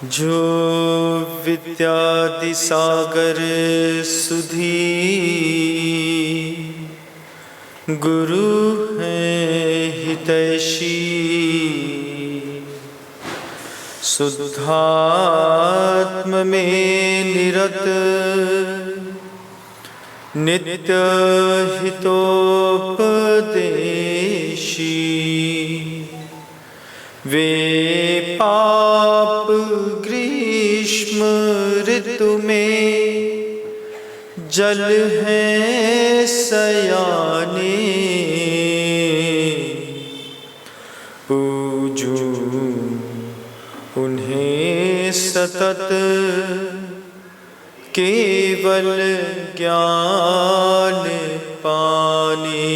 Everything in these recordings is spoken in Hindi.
जो विद्यादि सागर सुधी गुरु हैं हितैषी, शुद्धात्म में निरत नित्य हितोपदेशी, वे पाप ग्रीष्म ऋतु में जल हैं सयाने, पूजू उन्हें सतत केवल ज्ञान पाने,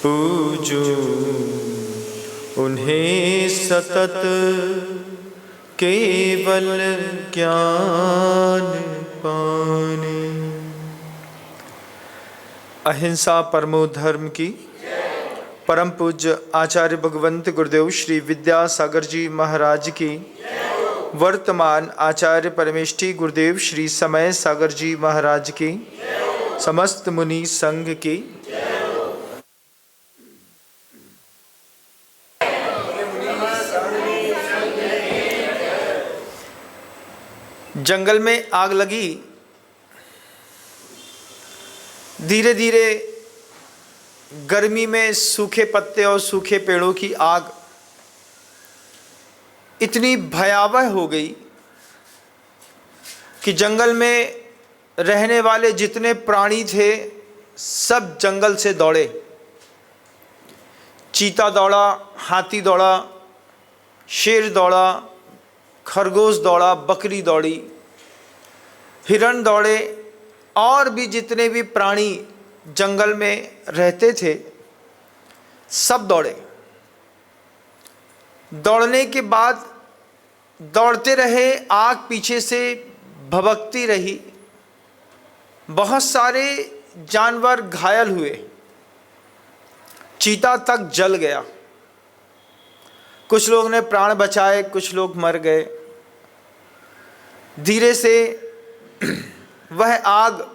पूजू उन्हें सतत केवल ज्ञान पाने। अहिंसा परमो धर्म की। परम पूज्य आचार्य भगवंत गुरुदेव श्री विद्यासागर जी महाराज की, वर्तमान आचार्य परमेष्ठी गुरुदेव श्री समय सागर जी महाराज की, समस्त मुनि संघ की। जंगल में आग लगी, धीरे धीरे गर्मी में सूखे पत्ते और सूखे पेड़ों की आग इतनी भयावह हो गई कि जंगल में रहने वाले जितने प्राणी थे सब जंगल से दौड़े। चीता दौड़ा, हाथी दौड़ा, शेर दौड़ा, खरगोश दौड़ा, बकरी दौड़ी, हिरण दौड़े, और भी जितने भी प्राणी जंगल में रहते थे सब दौड़े। दौड़ने के बाद दौड़ते रहे, आग पीछे से भभकती रही, बहुत सारे जानवर घायल हुए, चीता तक जल गया, कुछ लोग ने प्राण बचाए, कुछ लोग मर गए। धीरे से वह आग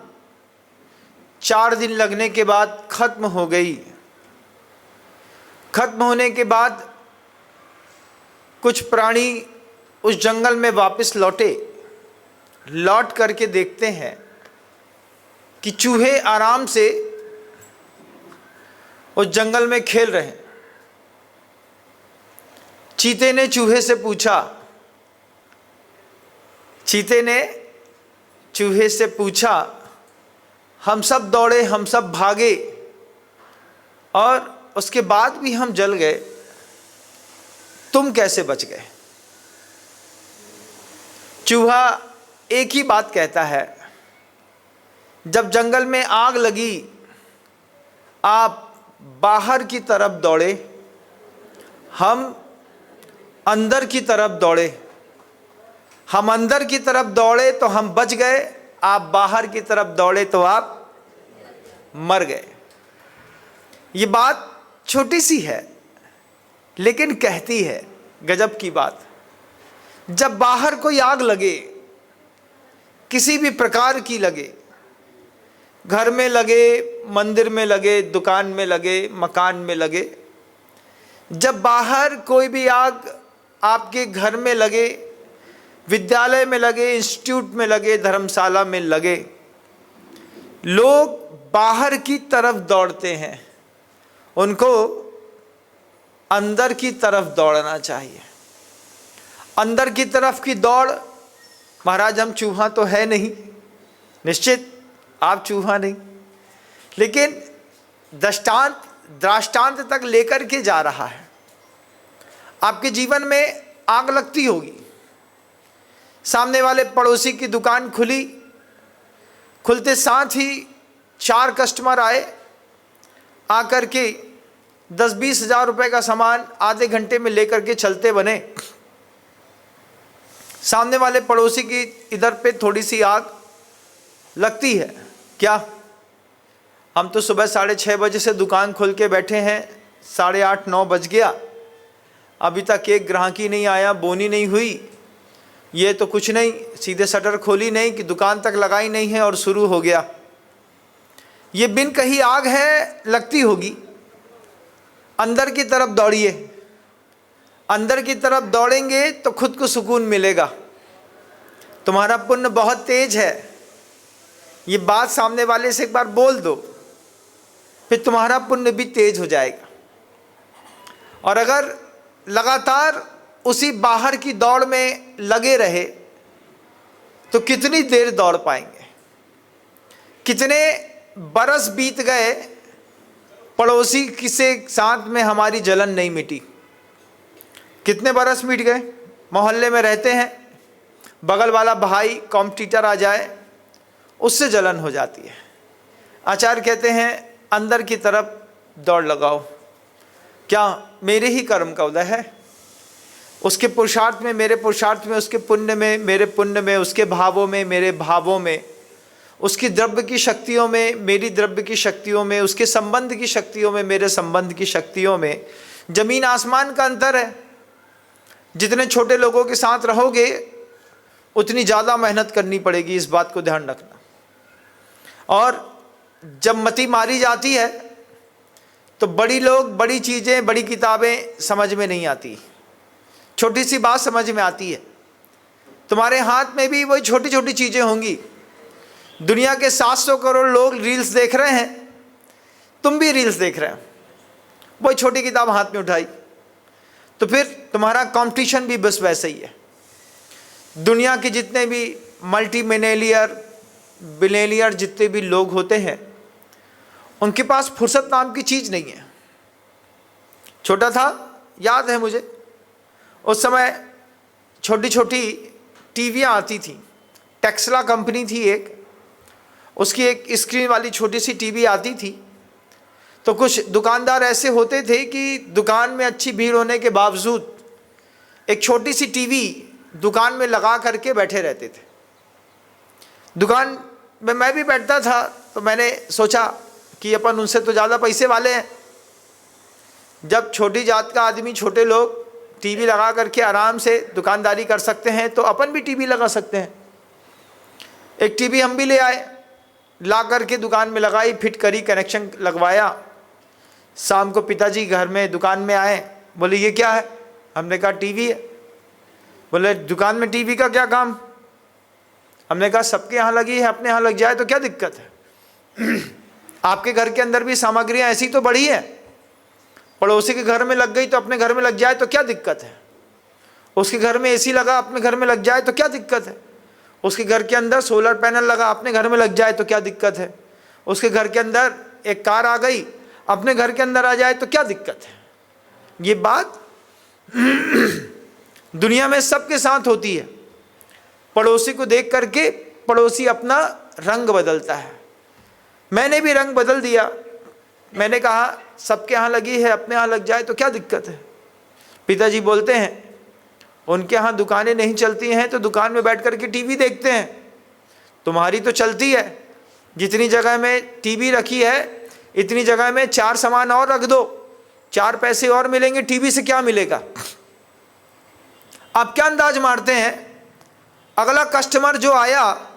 4 दिन लगने के बाद खत्म हो गई। खत्म होने के बाद कुछ प्राणी उस जंगल में वापस लौटे। लौट करके देखते हैं कि चूहे आराम से उस जंगल में खेल रहे हैं। चीते ने चूहे से पूछा, चीते ने चूहे से पूछा, हम सब दौड़े, हम सब भागे और उसके बाद भी हम जल गए, तुम कैसे बच गए? चूहा एक ही बात कहता है, जब जंगल में आग लगी आप बाहर की तरफ दौड़े, हम अंदर की तरफ दौड़े। हम अंदर की तरफ दौड़े तो हम बच गए, आप बाहर की तरफ दौड़े तो आप मर गए। ये बात छोटी सी है लेकिन कहती है गजब की बात। जब बाहर कोई आग लगे, किसी भी प्रकार की लगे, घर में लगे, मंदिर में लगे, दुकान में लगे, मकान में लगे, जब बाहर कोई भी आग आपके घर में लगे, विद्यालय में लगे, इंस्टीट्यूट में लगे, धर्मशाला में लगे, लोग बाहर की तरफ दौड़ते हैं, उनको अंदर की तरफ दौड़ना चाहिए। अंदर की तरफ की दौड़, महाराज हम चूहा तो है नहीं, निश्चित आप चूहा नहीं, लेकिन दृष्टांत तक लेकर के जा रहा है। आपके जीवन में आग लगती होगी, सामने वाले पड़ोसी की दुकान खुली, खुलते साथ ही 4 कस्टमर आए, आकर के 10-20 हज़ार रुपए का सामान आधे घंटे में लेकर के चलते बने। सामने वाले पड़ोसी की इधर पे थोड़ी सी आग लगती है, क्या हम तो सुबह 6:30 बजे से दुकान खोल के बैठे हैं, 8:30-9 बज गया, अभी तक एक ग्राहकी नहीं आया, बोनी नहीं हुई। ये तो कुछ नहीं, सीधे शटर खोली नहीं कि दुकान तक लगाई नहीं है और शुरू हो गया। ये बिन कहीं आग है लगती होगी। अंदर की तरफ दौड़िए, अंदर की तरफ दौड़ेंगे तो खुद को सुकून मिलेगा। तुम्हारा पुण्य बहुत तेज है, ये बात सामने वाले से एक बार बोल दो, फिर तुम्हारा पुण्य भी तेज हो जाएगा। और अगर लगातार उसी बाहर की दौड़ में लगे रहे तो कितनी देर दौड़ पाएंगे। कितने बरस बीत गए, पड़ोसी किसे साथ में हमारी जलन नहीं मिटी। कितने बरस मिट गए, मोहल्ले में रहते हैं, बगल वाला भाई कॉम्पिटिटर आ जाए, उससे जलन हो जाती है। आचार्य कहते हैं अंदर की तरफ दौड़ लगाओ। क्या मेरे ही कर्म का उदय है? उसके पुरुषार्थ में, मेरे पुरुषार्थ में, उसके पुण्य में, मेरे पुण्य में, उसके भावों में, मेरे भावों में, उसकी द्रव्य की शक्तियों में, मेरी द्रव्य की शक्तियों में, उसके संबंध की शक्तियों में, मेरे संबंध की शक्तियों में जमीन आसमान का अंतर है। जितने छोटे लोगों के साथ रहोगे उतनी ज़्यादा मेहनत करनी पड़ेगी, इस बात को ध्यान रखना। और जब मति मारी जाती है तो बड़ी लोग, बड़ी चीज़ें, बड़ी किताबें समझ में नहीं आती, छोटी सी बात समझ में आती है। तुम्हारे हाथ में भी वही छोटी छोटी चीज़ें होंगी। दुनिया के 700 करोड़ लोग रील्स देख रहे हैं, तुम भी रील्स देख रहे हो, वही छोटी किताब हाथ में उठाई, तो फिर तुम्हारा कंपटीशन भी बस वैसे ही है। दुनिया के जितने भी मल्टी मिलियनियर, बिलियनियर जितने भी लोग होते हैं, उनके पास फुर्सत नाम की चीज़ नहीं है। छोटा था, याद है मुझे, उस समय छोटी छोटी टीवियाँ आती थी। टेक्सला कंपनी थी एक, उसकी एक स्क्रीन वाली छोटी सी टीवी आती थी। तो कुछ दुकानदार ऐसे होते थे कि दुकान में अच्छी भीड़ होने के बावजूद एक छोटी सी टीवी दुकान में लगा करके बैठे रहते थे। दुकान में मैं भी बैठता था, तो मैंने सोचा कि अपन उनसे तो ज़्यादा पैसे वाले हैं। जब छोटी जात का आदमी, छोटे लोग टीवी लगा करके आराम से दुकानदारी कर सकते हैं, तो अपन भी टीवी लगा सकते हैं। एक टीवी हम भी ले आए, ला करके दुकान में लगाई, फिट करी, कनेक्शन लगवाया। शाम को पिताजी घर में, दुकान में आए, बोले ये क्या है? हमने कहा टीवी है। बोले दुकान में टीवी का क्या काम? हमने कहा सबके यहाँ लगी है, अपने यहाँ लग जाए तो क्या दिक्कत है? आपके घर के अंदर भी सामग्रियाँ ऐसी तो बढ़ी है, पड़ोसी के घर में लग गई तो अपने घर में लग जाए तो क्या दिक्कत है? उसके घर में एसी लगा, अपने घर में लग जाए तो क्या दिक्कत है? उसके घर के अंदर सोलर पैनल लगा, अपने घर में लग जाए तो क्या दिक्कत है? उसके घर के अंदर एक कार आ गई, अपने घर के अंदर आ जाए तो क्या दिक्कत है? ये बात दुनिया में सबके साथ होती है। पड़ोसी को देख करके पड़ोसी अपना रंग बदलता है। मैंने भी रंग बदल दिया। मैंने कहा सबके यहाँ लगी है, अपने यहाँ लग जाए तो क्या दिक्कत है? पिताजी बोलते हैं उनके यहाँ दुकानें नहीं चलती हैं तो दुकान में बैठ करके टीवी देखते हैं। तुम्हारी तो चलती है, जितनी जगह में टीवी रखी है इतनी जगह में 4 सामान और रख दो, 4 पैसे और मिलेंगे, टीवी से क्या मिलेगा? आप क्या अंदाज मारते हैं? अगला कस्टमर जो आया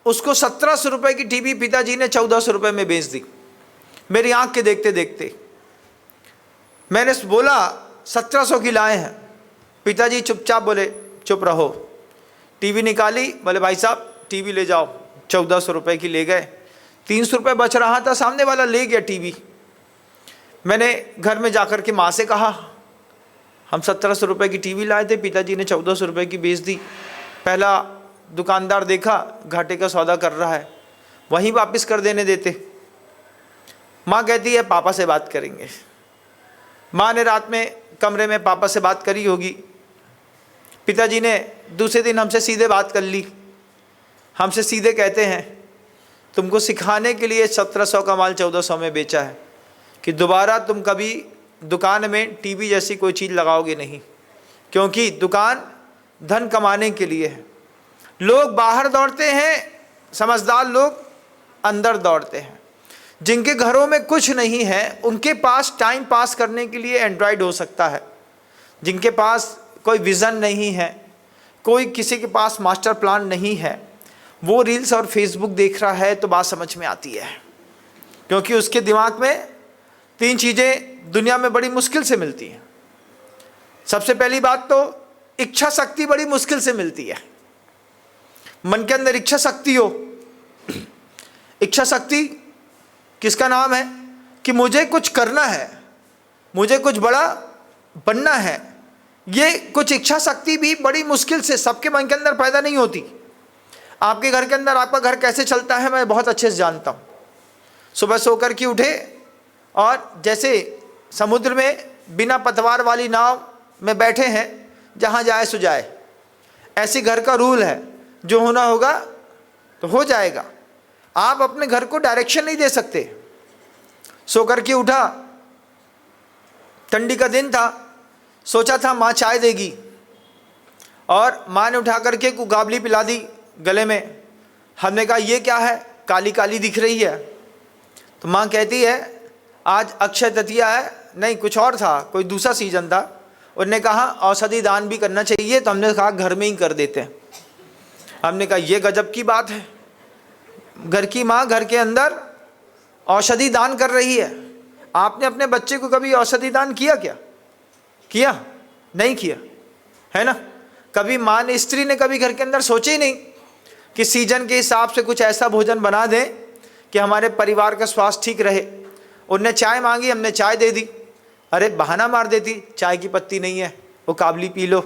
उसको 1700 रुपये की टीवी पिताजी ने 1400 रुपये में बेच दी, मेरी आंख के देखते देखते। मैंने बोला 1700 की लाए हैं। पिताजी चुपचाप बोले चुप रहो। टीवी निकाली, बोले भाई साहब टीवी ले जाओ। 1400 रुपये की ले गए। 300 रुपये बच रहा था, सामने वाला ले गया टीवी। मैंने घर में जाकर के माँ से कहा हम 1700 रुपये की टीवी लाए थे, पिताजी ने 1400 रुपये की बेच दी। पहला दुकानदार देखा घाटे का सौदा कर रहा है, वहीं वापस कर देने देते। माँ कहती है पापा से बात करेंगे। माँ ने रात में कमरे में पापा से बात करी होगी। पिताजी ने दूसरे दिन हमसे सीधे बात कर ली। हमसे सीधे कहते हैं तुमको सिखाने के लिए 1700 का माल 1400 में बेचा है कि दोबारा तुम कभी दुकान में टीवी जैसी कोई चीज़ लगाओगे नहीं, क्योंकि दुकान धन कमाने के लिए है। लोग बाहर दौड़ते हैं, समझदार लोग अंदर दौड़ते हैं। जिनके घरों में कुछ नहीं है, उनके पास टाइम पास करने के लिए एंड्रॉयड हो सकता है। जिनके पास कोई विज़न नहीं है, कोई किसी के पास मास्टर प्लान नहीं है, वो रील्स और फेसबुक देख रहा है तो बात समझ में आती है, क्योंकि उसके दिमाग में 3 चीज़ें दुनिया में बड़ी मुश्किल से मिलती हैं। सबसे पहली बात तो इच्छा शक्ति बड़ी मुश्किल से मिलती है। मन के अंदर इच्छा शक्ति हो, इच्छा शक्ति किसका नाम है कि मुझे कुछ करना है, मुझे कुछ बड़ा बनना है। ये कुछ इच्छा शक्ति भी बड़ी मुश्किल से सबके मन के अंदर पैदा नहीं होती। आपके घर के अंदर आपका घर कैसे चलता है मैं बहुत अच्छे से जानता हूँ। सुबह सोकर के उठे और जैसे समुद्र में बिना पतवार वाली नाव में बैठे हैं, जहाँ जाए सो जाए, ऐसी घर का रूल है। जो होना होगा तो हो जाएगा। आप अपने घर को डायरेक्शन नहीं दे सकते। सोकर के उठा, ठंडी का दिन था, सोचा था माँ चाय देगी, और माँ ने उठा करके कुगाबली पिला दी गले में। हमने कहा ये क्या है, काली काली दिख रही है। तो माँ कहती है आज अक्षय तृतीया है। नहीं, कुछ और था, कोई दूसरा सीजन था। उन्होंने कहा औषधि दान भी करना चाहिए, तो हमने कहा घर में ही कर देते हैं। हमने कहा ये गजब की बात है, घर की माँ घर के अंदर औषधि दान कर रही है। आपने अपने बच्चे को कभी औषधि दान किया क्या? किया? नहीं किया, है ना। कभी माँ ने, स्त्री ने कभी घर के अंदर सोचे ही नहीं कि सीजन के हिसाब से कुछ ऐसा भोजन बना दें कि हमारे परिवार का स्वास्थ्य ठीक रहे। उनने चाय मांगी, हमने चाय दे दी। अरे बहाना मार देती, चाय की पत्ती नहीं है, वो काबली पी लो।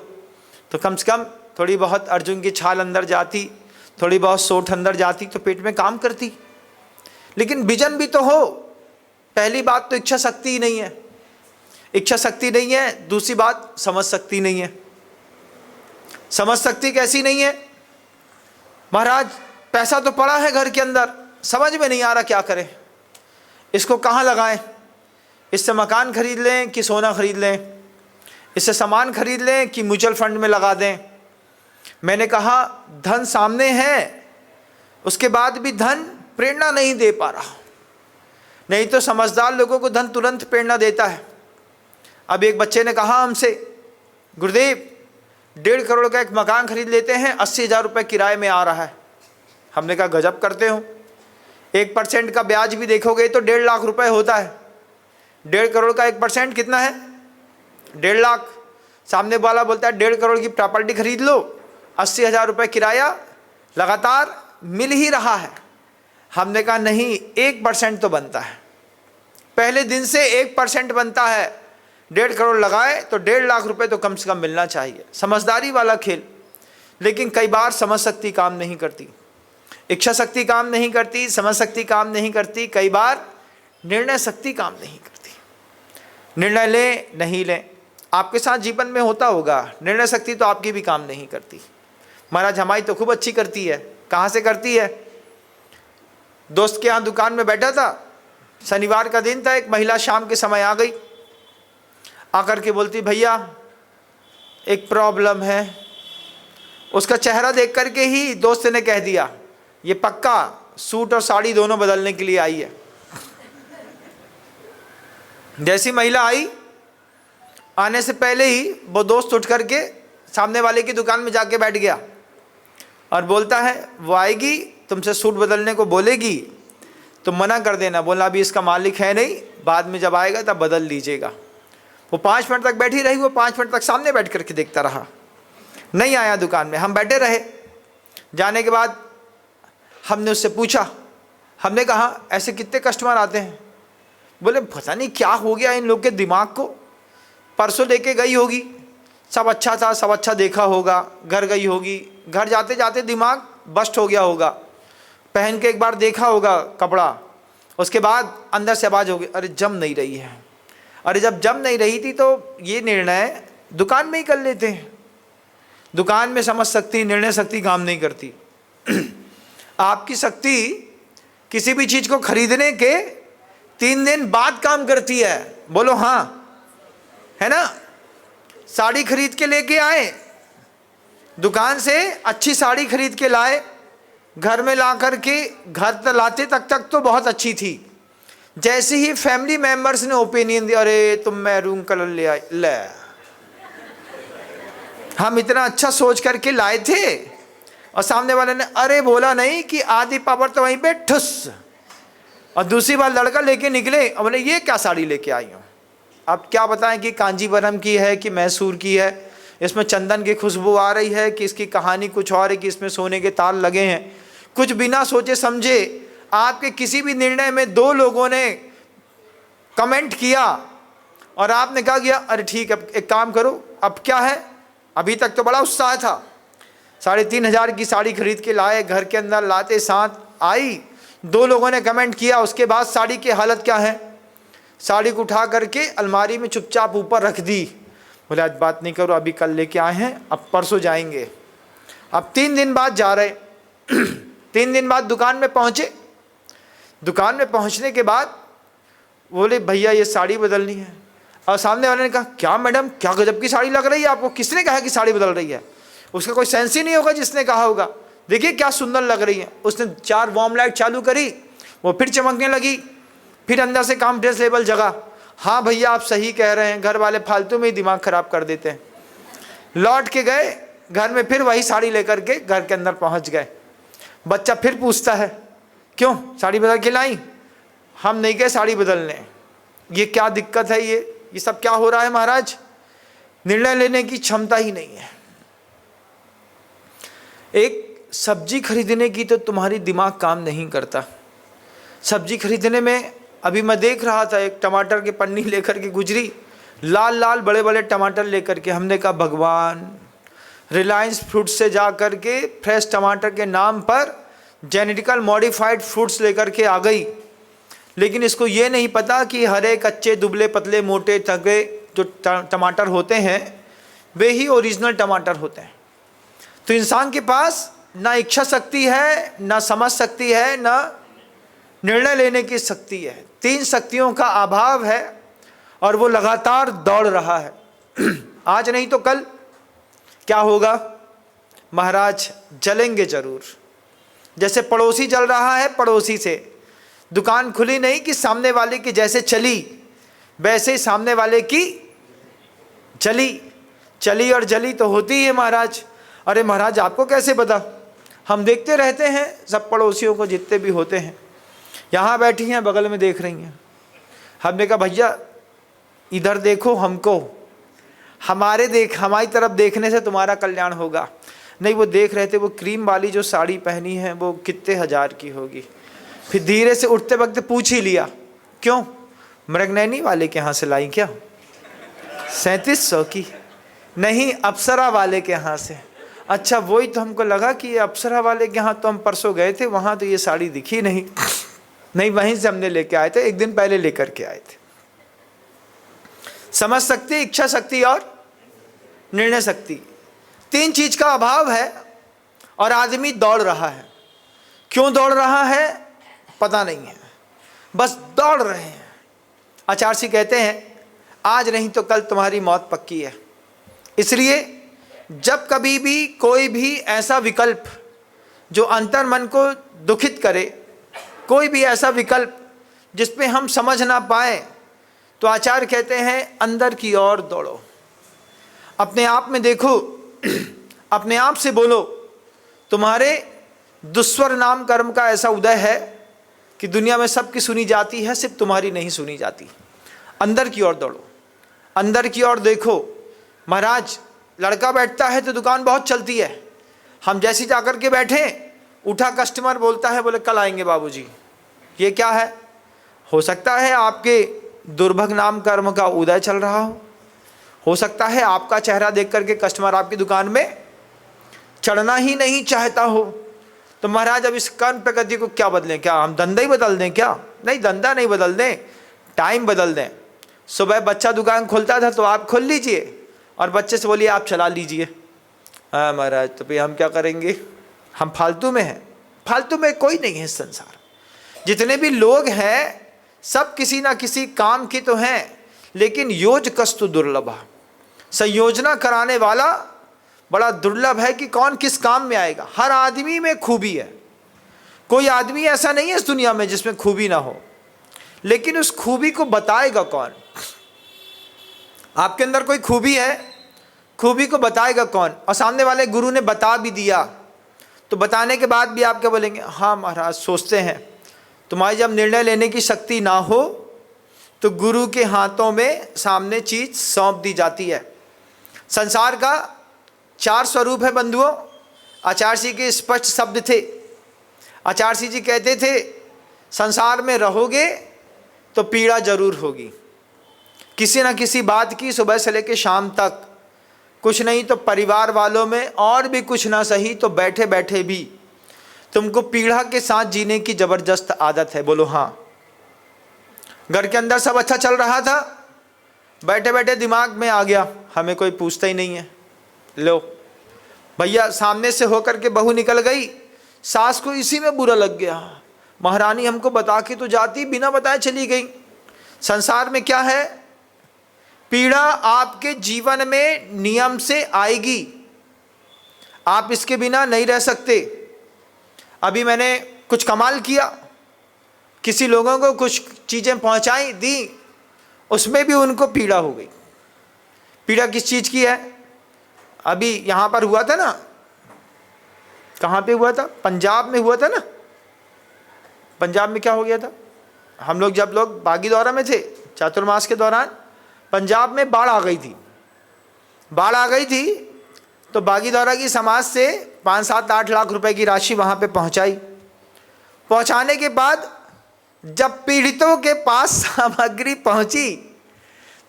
तो कम से कम थोड़ी बहुत अर्जुन की छाल अंदर जाती, थोड़ी बहुत सोठ अंदर जाती तो पेट में काम करती। लेकिन विजन भी तो हो। पहली बात तो इच्छा शक्ति ही नहीं है, इच्छा शक्ति नहीं है। दूसरी बात समझ शक्ति नहीं है। समझ शक्ति कैसी नहीं है? महाराज पैसा तो पड़ा है घर के अंदर, समझ में नहीं आ रहा क्या करें, इसको कहाँ लगाएं। इससे मकान खरीद लें कि सोना खरीद लें, इससे सामान खरीद लें कि म्यूचुअल फंड में लगा दें। मैंने कहा धन सामने है, उसके बाद भी धन प्रेरणा नहीं दे पा रहा। नहीं तो समझदार लोगों को धन तुरंत प्रेरणा देता है। अब एक बच्चे ने कहा हमसे, गुरुदेव 1.5 करोड़ का एक मकान खरीद लेते हैं, 80,000 रुपये किराए में आ रहा है। हमने कहा गजब करते हो, 1% का ब्याज भी देखोगे तो 1.5 लाख रुपए होता है। 1.5 करोड़ का 1% कितना है? 1.5 लाख। सामने वाला बोलता है 1.5 करोड़ की प्रॉपर्टी खरीद लो, 80,000 रुपये किराया लगातार मिल ही रहा है। हमने कहा नहीं, 1% तो बनता है, पहले दिन से 1% बनता है। 1.5 करोड़ लगाए तो 1.5 लाख रुपए तो कम से कम मिलना चाहिए। समझदारी वाला खेल। लेकिन कई बार समझ शक्ति काम नहीं करती, इच्छा शक्ति काम नहीं करती, समझ शक्ति काम नहीं करती, कई बार निर्णय शक्ति काम नहीं करती। निर्णय लें नहीं लें, आपके साथ जीवन में होता होगा। निर्णय शक्ति तो आपकी भी काम नहीं करती। महाराज हमारी तो खूब अच्छी करती है। कहाँ से करती है? दोस्त के यहाँ दुकान में बैठा था, शनिवार का दिन था, एक महिला शाम के समय आ गई। आकर के बोलती भैया एक प्रॉब्लम है। उसका चेहरा देख करके ही दोस्त ने कह दिया ये पक्का सूट और साड़ी दोनों बदलने के लिए आई है। जैसी महिला आई, आने से पहले ही वो दोस्त उठ करके सामने वाले की दुकान में जाके बैठ गया और बोलता है वो आएगी तुमसे सूट बदलने को बोलेगी तो मना कर देना, बोला अभी इसका मालिक है नहीं, बाद में जब आएगा तब बदल लीजिएगा। वो 5 मिनट तक बैठी रही, वो 5 मिनट तक सामने बैठ करके देखता रहा, नहीं आया दुकान में। हम बैठे रहे। जाने के बाद हमने उससे पूछा, हमने कहा ऐसे कितने कस्टमर आते हैं? बोले पता नहीं क्या हो गया इन लोग के दिमाग को, परसों लेके गई होगी, सब अच्छा था, सब अच्छा देखा होगा, घर गई होगी, घर जाते जाते दिमाग बस्ट हो गया होगा, पहन के एक बार देखा होगा कपड़ा, उसके बाद अंदर से आवाज़ होगी अरे जम नहीं रही है। अरे जब जम नहीं रही थी तो ये निर्णय दुकान में ही कर लेते हैं। दुकान में समझ शक्ति, निर्णय शक्ति काम नहीं करती। आपकी शक्ति किसी भी चीज़ को खरीदने के 3 दिन बाद काम करती है। बोलो हाँ, है ना। साड़ी खरीद के लेके आए, दुकान से अच्छी साड़ी खरीद के लाए, घर में ला कर के घर लाते तक तो बहुत अच्छी थी, जैसे ही फैमिली मेंबर्स ने ओपिनियन दिया, अरे तुम मैरून कलर ले आए, ले हम इतना अच्छा सोच करके लाए थे, और सामने वाले ने अरे बोला नहीं कि आधी पावर तो वहीं पे ठुस, और दूसरी बार लड़का लेके निकले और बोले ये क्या साड़ी लेके आई हूँ। अब क्या बताएं कि कांजीवरम की है कि मैसूर की है, इसमें चंदन की खुशबू आ रही है कि इसकी कहानी कुछ और है कि इसमें सोने के तार लगे हैं। कुछ बिना सोचे समझे आपके किसी भी निर्णय में दो लोगों ने कमेंट किया और आपने कहा गया अरे ठीक है एक काम करो, अब क्या है, अभी तक तो बड़ा उत्साह था, 3,500 की साड़ी खरीद के लाए, घर के अंदर लाते साथ आई, दो लोगों ने कमेंट किया, उसके बाद साड़ी की हालत क्या है, साड़ी को उठा करके अलमारी में चुपचाप ऊपर रख दी। बोले आज बात नहीं करो, अभी कल लेके आए हैं, अब परसों जाएंगे। अब 3 दिन बाद जा रहे 3 दिन बाद दुकान में पहुँचे। दुकान में पहुँचने के बाद बोले भैया ये साड़ी बदलनी है। और सामने वाले ने कहा क्या मैडम, क्या गजब की साड़ी लग रही है आपको, किसने कहा कि साड़ी बदल रही है, उसका कोई सेंस ही नहीं होगा जिसने कहा होगा, देखिए क्या सुंदर लग रही है। उसने 4 वार्म लाइट चालू करी, वो फिर चमकने लगी, फिर अंदर से कॉन्फिडेंस लेवल जगा, हाँ भैया आप सही कह रहे हैं, घर वाले फालतू में ही दिमाग खराब कर देते हैं। लौट के गए घर में, फिर वही साड़ी लेकर के घर के अंदर पहुंच गए। बच्चा फिर पूछता है क्यों साड़ी बदल के लाई, हम नहीं गए साड़ी बदलने, ये क्या दिक्कत है, ये सब क्या हो रहा है महाराज। निर्णय लेने की क्षमता ही नहीं है। एक सब्जी खरीदने की तो तुम्हारी दिमाग काम नहीं करता। सब्जी खरीदने में अभी मैं देख रहा था, एक टमाटर की पन्नी लेकर के गुजरी, लाल लाल बड़े बड़े टमाटर लेकर के, हमने कहा भगवान, रिलायंस फ्रूट से जा कर के फ्रेश टमाटर के नाम पर जेनेटिकल मॉडिफाइड फ्रूट्स लेकर के आ गई, लेकिन इसको ये नहीं पता कि हरे कच्चे दुबले पतले मोटे तगड़े जो टमाटर होते हैं वे ही ओरिजिनल टमाटर होते हैं। तो इंसान के पास ना इच्छा शक्ति है, ना समझ शक्ति है, ना निर्णय लेने की शक्ति है। 3 शक्तियों का अभाव है और वो लगातार दौड़ रहा है। आज नहीं तो कल क्या होगा महाराज, जलेंगे जरूर। जैसे पड़ोसी जल रहा है, पड़ोसी से दुकान खुली नहीं कि सामने वाले की जैसे चली वैसे ही सामने वाले की चली और जली तो होती है महाराज। अरे महाराज आपको कैसे पता, हम देखते रहते हैं सब पड़ोसियों को जितने भी होते हैं, यहाँ बैठी हैं बगल में देख रही हैं। हमने कहा भैया इधर देखो, हमको हमारी तरफ देखने से तुम्हारा कल्याण होगा। नहीं, वो देख रहे थे वो क्रीम वाली जो साड़ी पहनी है वो कितने हजार की होगी। फिर धीरे से उठते वक्त पूछ ही लिया, क्यों मृगनयनी वाले के यहाँ से लाई क्या, 3700 की, नहीं अप्सरा वाले के यहाँ से। अच्छा वही तो हमको लगा कि ये अप्सरा वाले के यहाँ तो हम परसों गए थे, वहाँ तो ये साड़ी दिखी नहीं, नहीं वहीं से हमने लेके आए थे, 1 दिन पहले लेकर के आए थे। समझ शक्ति, इच्छा शक्ति और निर्णय शक्ति, 3 चीज का अभाव है और आदमी दौड़ रहा है। क्यों दौड़ रहा है पता नहीं है, बस दौड़ रहे हैं। आचार्य जी कहते हैं आज नहीं तो कल तुम्हारी मौत पक्की है। इसलिए जब कभी भी कोई भी ऐसा विकल्प जो अंतर मन को दुखित करे, कोई भी ऐसा विकल्प जिसपे हम समझ ना पाए, तो आचार्य कहते हैं अंदर की ओर दौड़ो, अपने आप में देखो, अपने आप से बोलो तुम्हारे दुस्वर नाम कर्म का ऐसा उदय है कि दुनिया में सबकी सुनी जाती है, सिर्फ तुम्हारी नहीं सुनी जाती। अंदर की ओर दौड़ो, अंदर की ओर देखो। महाराज लड़का बैठता है तो दुकान बहुत चलती है, हम जैसे जाकर के बैठे उठा कस्टमर बोलता है, बोले कल आएंगे बाबूजी। ये क्या है, हो सकता है आपके दुर्भग नाम कर्म का उदय चल रहा हो सकता है आपका चेहरा देख करके कस्टमर आपकी दुकान में चढ़ना ही नहीं चाहता हो। तो महाराज अब इस कर्म प्रकृति को क्या बदलें, क्या हम धंधा ही बदल दें क्या? नहीं, धंधा नहीं बदल दें, टाइम बदल दें। सुबह बच्चा दुकान खोलता था तो आप खोल लीजिए और बच्चे से बोलिए आप चला लीजिए। हाँ महाराज, तो भाई हम क्या करेंगे, हम फालतू में हैं। फालतू में कोई नहीं है संसार, जितने भी लोग हैं सब किसी ना किसी काम की तो हैं, लेकिन योजकस्तु दुर्लभ, संयोजना कराने वाला बड़ा दुर्लभ है कि कौन किस काम में आएगा। हर आदमी में खूबी है, कोई आदमी ऐसा नहीं है इस दुनिया में जिसमें खूबी ना हो। लेकिन उस खूबी को बताएगा कौन? आपके अंदर कोई खूबी है, खूबी को बताएगा कौन? और सामने वाले गुरु ने बता भी दिया, तो बताने के बाद भी आप क्या बोलेंगे? हाँ महाराज, सोचते हैं। तुम्हारी जब निर्णय लेने की शक्ति ना हो तो गुरु के हाथों में सामने चीज सौंप दी जाती है। संसार का 4 स्वरूप है बंधुओं। आचार्य जी के स्पष्ट शब्द थे। आचार्य जी कहते थे, संसार में रहोगे तो पीड़ा जरूर होगी, किसी ना किसी बात की, सुबह से लेकर शाम तक। कुछ नहीं तो परिवार वालों में, और भी कुछ ना सही तो बैठे बैठे भी तुमको पीड़ा के साथ जीने की जबरदस्त आदत है। बोलो हाँ। घर के अंदर सब अच्छा चल रहा था, बैठे बैठे दिमाग में आ गया, हमें कोई पूछता ही नहीं है। लो भैया, सामने से होकर के बहू निकल गई, सास को इसी में बुरा लग गया, महारानी हमको बता के तो जाती, बिना बताए चली गई। संसार में क्या है? पीड़ा आपके जीवन में नियम से आएगी, आप इसके बिना नहीं रह सकते। अभी मैंने कुछ कमाल किया, किसी लोगों को कुछ चीजें पहुंचाई दी, उसमें भी उनको पीड़ा हो गई। पीड़ा किस चीज की है? अभी यहां पर हुआ था ना, कहां पे हुआ था? पंजाब में हुआ था ना। पंजाब में क्या हो गया था? हम लोग जब लोग बागी दौरा में थे, चातुर्मास के दौरान पंजाब में बाढ़ आ गई थी। बाढ़ आ गई थी तो बागी दौरा की समाज से 5, 7, 8 लाख रुपए की राशि वहां पे पहुंचाई। पहुंचाने के बाद जब पीड़ितों के पास सामग्री पहुंची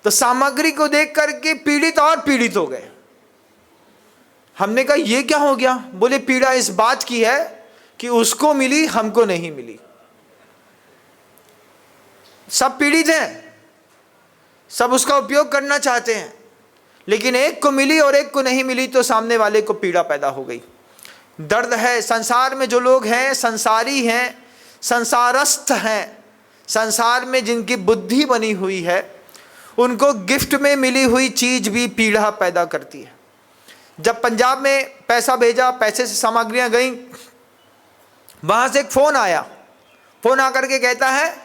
तो सामग्री को देख करके पीड़ित और पीड़ित हो गए। हमने कहा ये क्या हो गया? बोले पीड़ा इस बात की है कि उसको मिली, हमको नहीं मिली। सब पीड़ित हैं, सब उसका उपयोग करना चाहते हैं, लेकिन एक को मिली और एक को नहीं मिली तो सामने वाले को पीड़ा पैदा हो गई। दर्द है। संसार में जो लोग हैं, संसारी हैं, संसारस्थ हैं, संसार में जिनकी बुद्धि बनी हुई है, उनको गिफ्ट में मिली हुई चीज भी पीड़ा पैदा करती है। जब पंजाब में पैसा भेजा, पैसे से सामग्रियां गई, वहां से एक फोन आया। फोन आकर के कहता है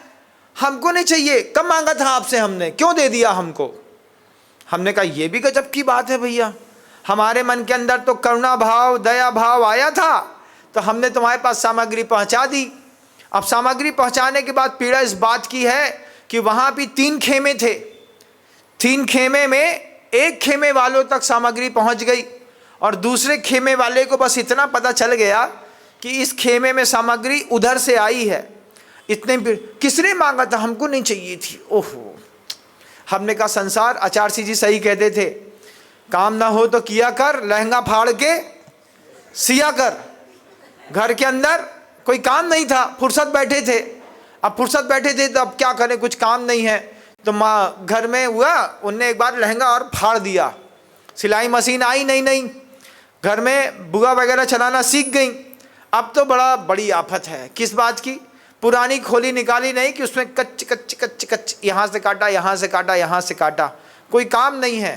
हमको नहीं चाहिए, कब मांगा था आपसे, हमने क्यों दे दिया हमको? हमने कहा ये भी गजब की बात है भैया, हमारे मन के अंदर तो करुणा भाव, दया भाव आया था, तो हमने तुम्हारे पास सामग्री पहुंचा दी। अब सामग्री पहुंचाने के बाद पीड़ा इस बात की है कि वहां भी 3 खेमे थे। 3 खेमे में एक खेमे वालों तक सामग्री पहुंच गई और दूसरे खेमे वाले को बस इतना पता चल गया कि इस खेमे में सामग्री उधर से आई है। इतने किसने मांगा था? हमको नहीं चाहिए थी। ओहो। हमने कहा संसार, आचार्य जी सही कहते थे, काम ना हो तो किया कर, लहंगा फाड़ के सिया कर। घर के अंदर कोई काम नहीं था, फुर्सत बैठे थे। अब फुर्सत बैठे थे तो अब क्या करें, कुछ काम नहीं है, तो माँ घर में हुआ, उनने एक बार लहंगा और फाड़ दिया। सिलाई मशीन आई नहीं, घर में बुआ वगैरह चलाना सीख गई। अब तो बड़ी आफत है। किस बात की? पुरानी खोली निकाली नहीं कि उसमें कच्च कच्च कच्च कच्च, यहाँ से काटा, यहाँ से काटा, यहाँ से काटा। कोई काम नहीं है,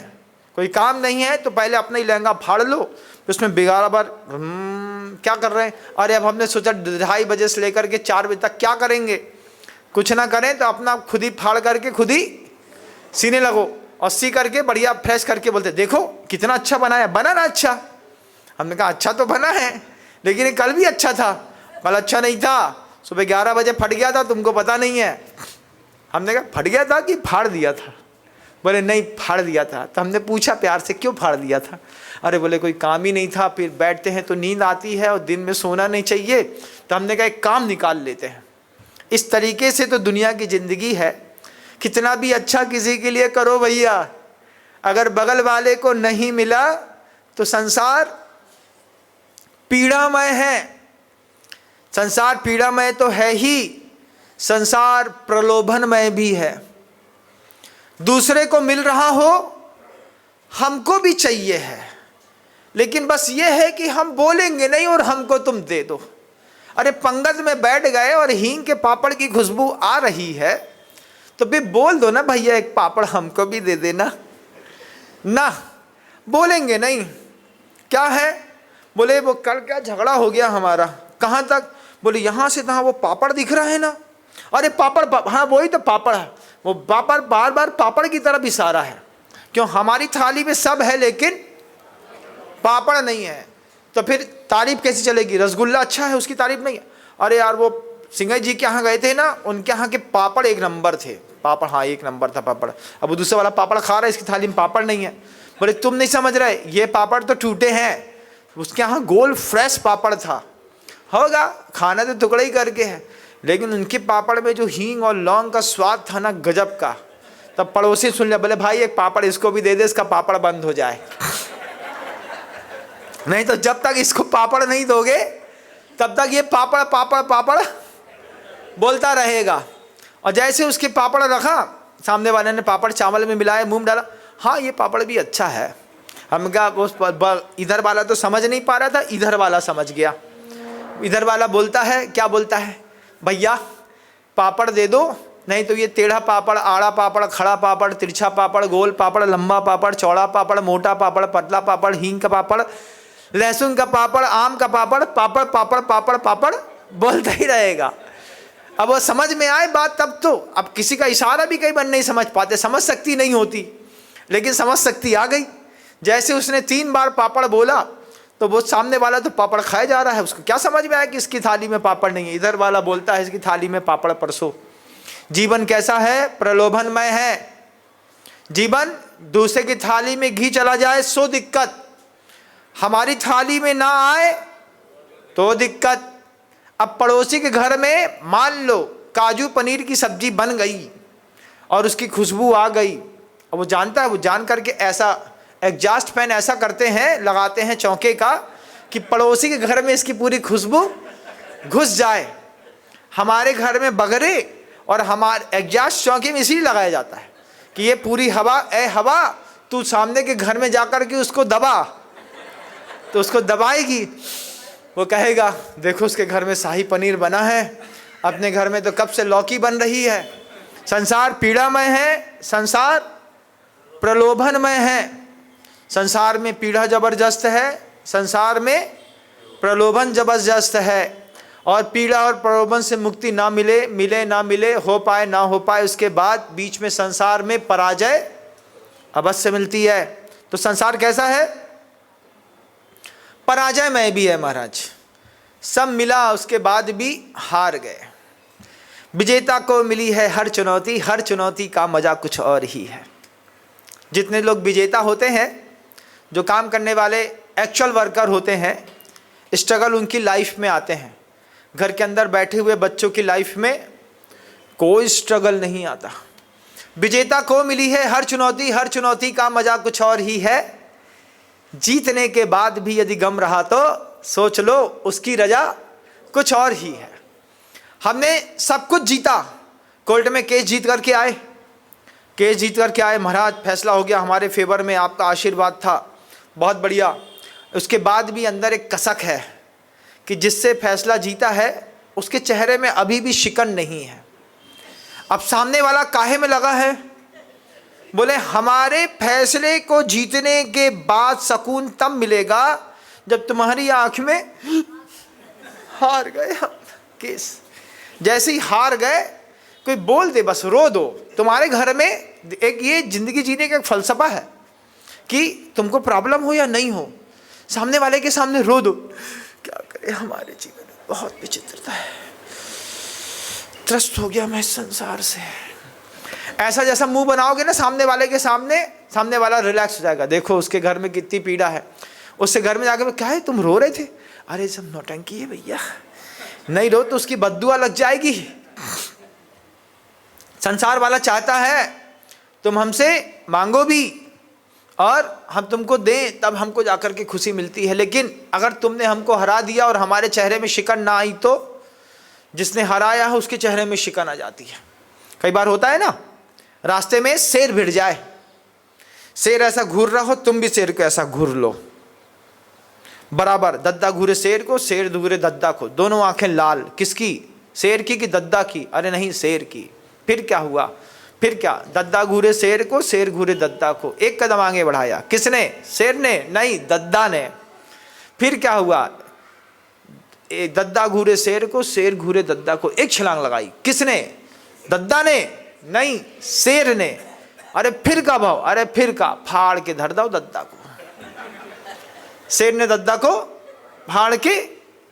कोई काम नहीं है तो पहले अपना ही लहंगा फाड़ लो, उसमें बिगाड़ा बार क्या कर रहे हैं? अरे अब हमने सोचा 2:30 बजे से लेकर के 4 बजे तक क्या करेंगे, कुछ ना करें तो अपना खुद ही फाड़ करके खुद ही सीने लगो, और सी करके बढ़िया फ्रेश करके बोलते देखो कितना अच्छा बनाया। बना ना अच्छा? हमने कहा अच्छा तो बना है, लेकिन कल भी अच्छा था। कल अच्छा नहीं था, सुबह 11 बजे फट गया था, तुमको पता नहीं है। हमने कहा फट गया था कि फाड़ दिया था? बोले नहीं, फाड़ दिया था। तो हमने पूछा प्यार से क्यों फाड़ दिया था? अरे बोले कोई काम ही नहीं था, फिर बैठते हैं तो नींद आती है और दिन में सोना नहीं चाहिए, तो हमने कहा एक काम निकाल लेते हैं। इस तरीके से तो दुनिया की जिंदगी है। कितना भी अच्छा किसी के लिए करो भैया, अगर बगल वाले को नहीं मिला तो संसार पीड़ामय है। संसार पीड़ामय तो है ही, संसार प्रलोभनमय भी है। दूसरे को मिल रहा हो, हमको भी चाहिए है, लेकिन बस ये है कि हम बोलेंगे नहीं और हमको तुम दे दो। अरे पंगत में बैठ गए और हींग के पापड़ की खुशबू आ रही है तो भी बोल दो ना भैया, एक पापड़ हमको भी दे देना ना। बोलेंगे नहीं। क्या है? बोले वो कल क्या झगड़ा हो गया हमारा। कहाँ तक? बोले यहाँ से तहाँ वो पापड़ दिख रहा है ना, अरे पापड़, हाँ वही तो पापड़ है। वो पापड़ बार बार पापड़ की तरफ इशारा है। क्यों? हमारी थाली में सब है लेकिन पापड़ नहीं है, तो फिर तारीफ कैसी चलेगी? रसगुल्ला अच्छा है, उसकी तारीफ नहीं है। अरे यार वो सिंघई जी के यहाँ गए थे ना, उनके यहाँ के पापड़ एक नंबर थे। पापड़, हाँ एक नंबर था पापड़। अब वो दूसरे वाला पापड़ खा रहा है, इसकी थाली में पापड़ नहीं है। बोले तुम नहीं समझ रहे, ये पापड़ तो टूटे हैं, उसके यहाँ गोल फ्रेश पापड़ था। होगा, खाना तो टुकड़ा ही करके है, लेकिन उनके पापड़ में जो हींग और लौंग का स्वाद था ना, गजब का। तब पड़ोसी सुन लिया, बोले भाई एक पापड़ इसको भी दे दे, इसका पापड़ बंद हो जाए। नहीं तो जब तक इसको पापड़ नहीं दोगे तब तक ये पापड़ पापड़ पापड़ बोलता रहेगा। और जैसे उसके पापड़ रखा, सामने वाले ने पापड़ चावल में मिलाया, मुंह में डाला, हाँ ये पापड़ भी अच्छा है। हम कहा उस इधर वाला तो समझ नहीं पा रहा था, इधर वाला समझ गया। इधर वाला बोलता है, क्या बोलता है, भैया पापड़ दे दो, नहीं तो ये टेढ़ा पापड़, आड़ा पापड़, खड़ा पापड़, तिरछा पापड़, गोल पापड़, लंबा पापड़, चौड़ा पापड़, मोटा पापड़, पतला पापड़, हींग का पापड़, लहसुन का पापड़, आम का पापड़, पापड़ पापड़ पापड़ पापड़ बोलता ही रहेगा। अब वो समझ में आए बात तब तो। अब किसी का इशारा भी कई बार नहीं समझ पाते, समझ सकती नहीं होती, लेकिन समझ सकती आ गई। जैसे उसने 3 बार पापड़ बोला तो वो सामने वाला तो पापड़ खाया जा रहा है, उसको क्या समझ में आया कि इसकी थाली में पापड़ नहीं है। इधर वाला बोलता है इसकी थाली में पापड़ परसो। जीवन कैसा है? प्रलोभनमय है। जीवन दूसरे की थाली में घी चला जाए सो दिक्कत, हमारी थाली में ना आए तो दिक्कत। अब पड़ोसी के घर में मान लो काजू पनीर की सब्जी बन गई और उसकी खुशबू आ गई, और वो जानता है, वो जान करके ऐसा एग्जॉस्ट फैन ऐसा करते हैं, लगाते हैं चौके का, कि पड़ोसी के घर में इसकी पूरी खुशबू घुस जाए। हमारे घर में बगरे और हमारे एग्जॉस्ट चौके में इसीलिए लगाया जाता है कि ये पूरी हवा, ए हवा तू सामने के घर में जाकर के उसको दबा, तो उसको दबाएगी, वो कहेगा देखो उसके घर में शाही पनीर बना है, अपने घर में तो कब से लौकी बन रही है। संसार पीड़ामय है, संसार प्रलोभनमय है। संसार में पीड़ा जबरदस्त है, संसार में प्रलोभन जबरदस्त है। और पीड़ा और प्रलोभन से मुक्ति ना मिले, मिले ना मिले, हो पाए ना हो पाए, उसके बाद बीच में संसार में पराजय अवश्य मिलती है। तो संसार कैसा है? पराजयमय भी है महाराज। सब मिला उसके बाद भी हार गए। विजेता को मिली है हर चुनौती, हर चुनौती का मजा कुछ और ही है। जितने लोग विजेता होते हैं, जो काम करने वाले एक्चुअल वर्कर होते हैं, स्ट्रगल उनकी लाइफ में आते हैं। घर के अंदर बैठे हुए बच्चों की लाइफ में कोई स्ट्रगल नहीं आता। विजेता को मिली है हर चुनौती, हर चुनौती का मजा कुछ और ही है। जीतने के बाद भी यदि गम रहा तो सोच लो उसकी रजा कुछ और ही है। हमने सब कुछ जीता, कोर्ट में केस जीत करके आए, केस जीत करके आए, महाराज फैसला हो गया हमारे फेवर में, आपका आशीर्वाद था, बहुत बढ़िया। उसके बाद भी अंदर एक कसक है कि जिससे फैसला जीता है उसके चेहरे में अभी भी शिकन नहीं है। अब सामने वाला काहे में लगा है? बोले हमारे फैसले को जीतने के बाद सुकून तब मिलेगा जब तुम्हारी आंख में हार गए केस। जैसे ही हार गए, कोई बोल दे बस रो दो। तुम्हारे घर में एक ये जिंदगी जीने का एक फलसफा है कि तुमको प्रॉब्लम हो या नहीं हो, सामने वाले के सामने रो दो। क्या करे, हमारे जीवन में बहुत विचित्रता है, त्रस्त हो गया मैं इस संसार से। ऐसा जैसा मुंह बनाओगे ना सामने वाले के सामने, सामने वाला रिलैक्स हो जाएगा। देखो उसके घर में कितनी पीड़ा है। उससे घर में जाकर क्या है तुम रो रहे थे? अरे सब नौटंकी है भैया, नहीं रो तो उसकी बद्दुआ लग जाएगी। संसार वाला चाहता है तुम हमसे मांगो भी और हम तुमको दें, तब हमको जाकर के खुशी मिलती है। लेकिन अगर तुमने हमको हरा दिया और हमारे चेहरे में शिकन ना आई तो जिसने हराया है उसके चेहरे में शिकन आ जाती है। कई बार होता है ना, रास्ते में शेर भिड़ जाए, शेर ऐसा घूर रहा हो, तुम भी शेर को ऐसा घूर लो बराबर। दद्दा घूरे शेर को, शेर घूरे दद्दा को, दोनों आंखें लाल। किसकी? शेर की कि दद्दा की? अरे नहीं, शेर की। फिर क्या हुआ? फिर क्या? दद्दा घूरे शेर को, शेर घूरे दद्दा को। एक कदम आगे बढ़ाया, किसने? शेर ने? नहीं, दद्दा ने। फिर क्या हुआ? दद्दा घूरे शेर को, शेर घूरे दद्दा को। एक छलांग लगाई, किसने? दद्दा ने नहीं, शेर ने। अरे फिर का भाव, अरे फिर का, फाड़ के धर दो दद्दा को। शेर ने दद्दा को फाड़ के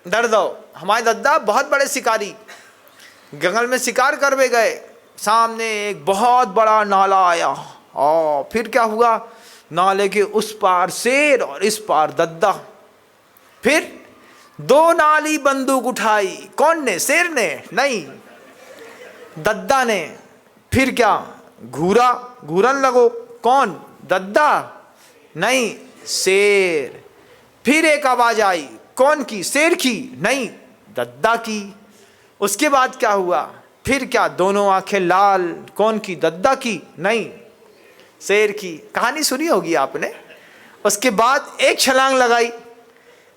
धर दो। हमारे दद्दा बहुत बड़े शिकारी, जंगल में शिकार करवे गए, सामने एक बहुत बड़ा नाला आया और फिर क्या हुआ, नाले के उस पार शेर और इस पार दद्दा। फिर दो नाली बंदूक उठाई, कौन ने, शेर ने नहीं, दद्दा ने। फिर क्या, घूरा, घूरन लगो, कौन, दद्दा नहीं, शेर। फिर एक आवाज आई, कौन की, शेर की नहीं, दद्दा की। उसके बाद क्या हुआ, फिर क्या, दोनों आंखें लाल, कौन की, दद्दा की नहीं, शेर की। कहानी सुनी होगी आपने। उसके बाद एक छलांग लगाई,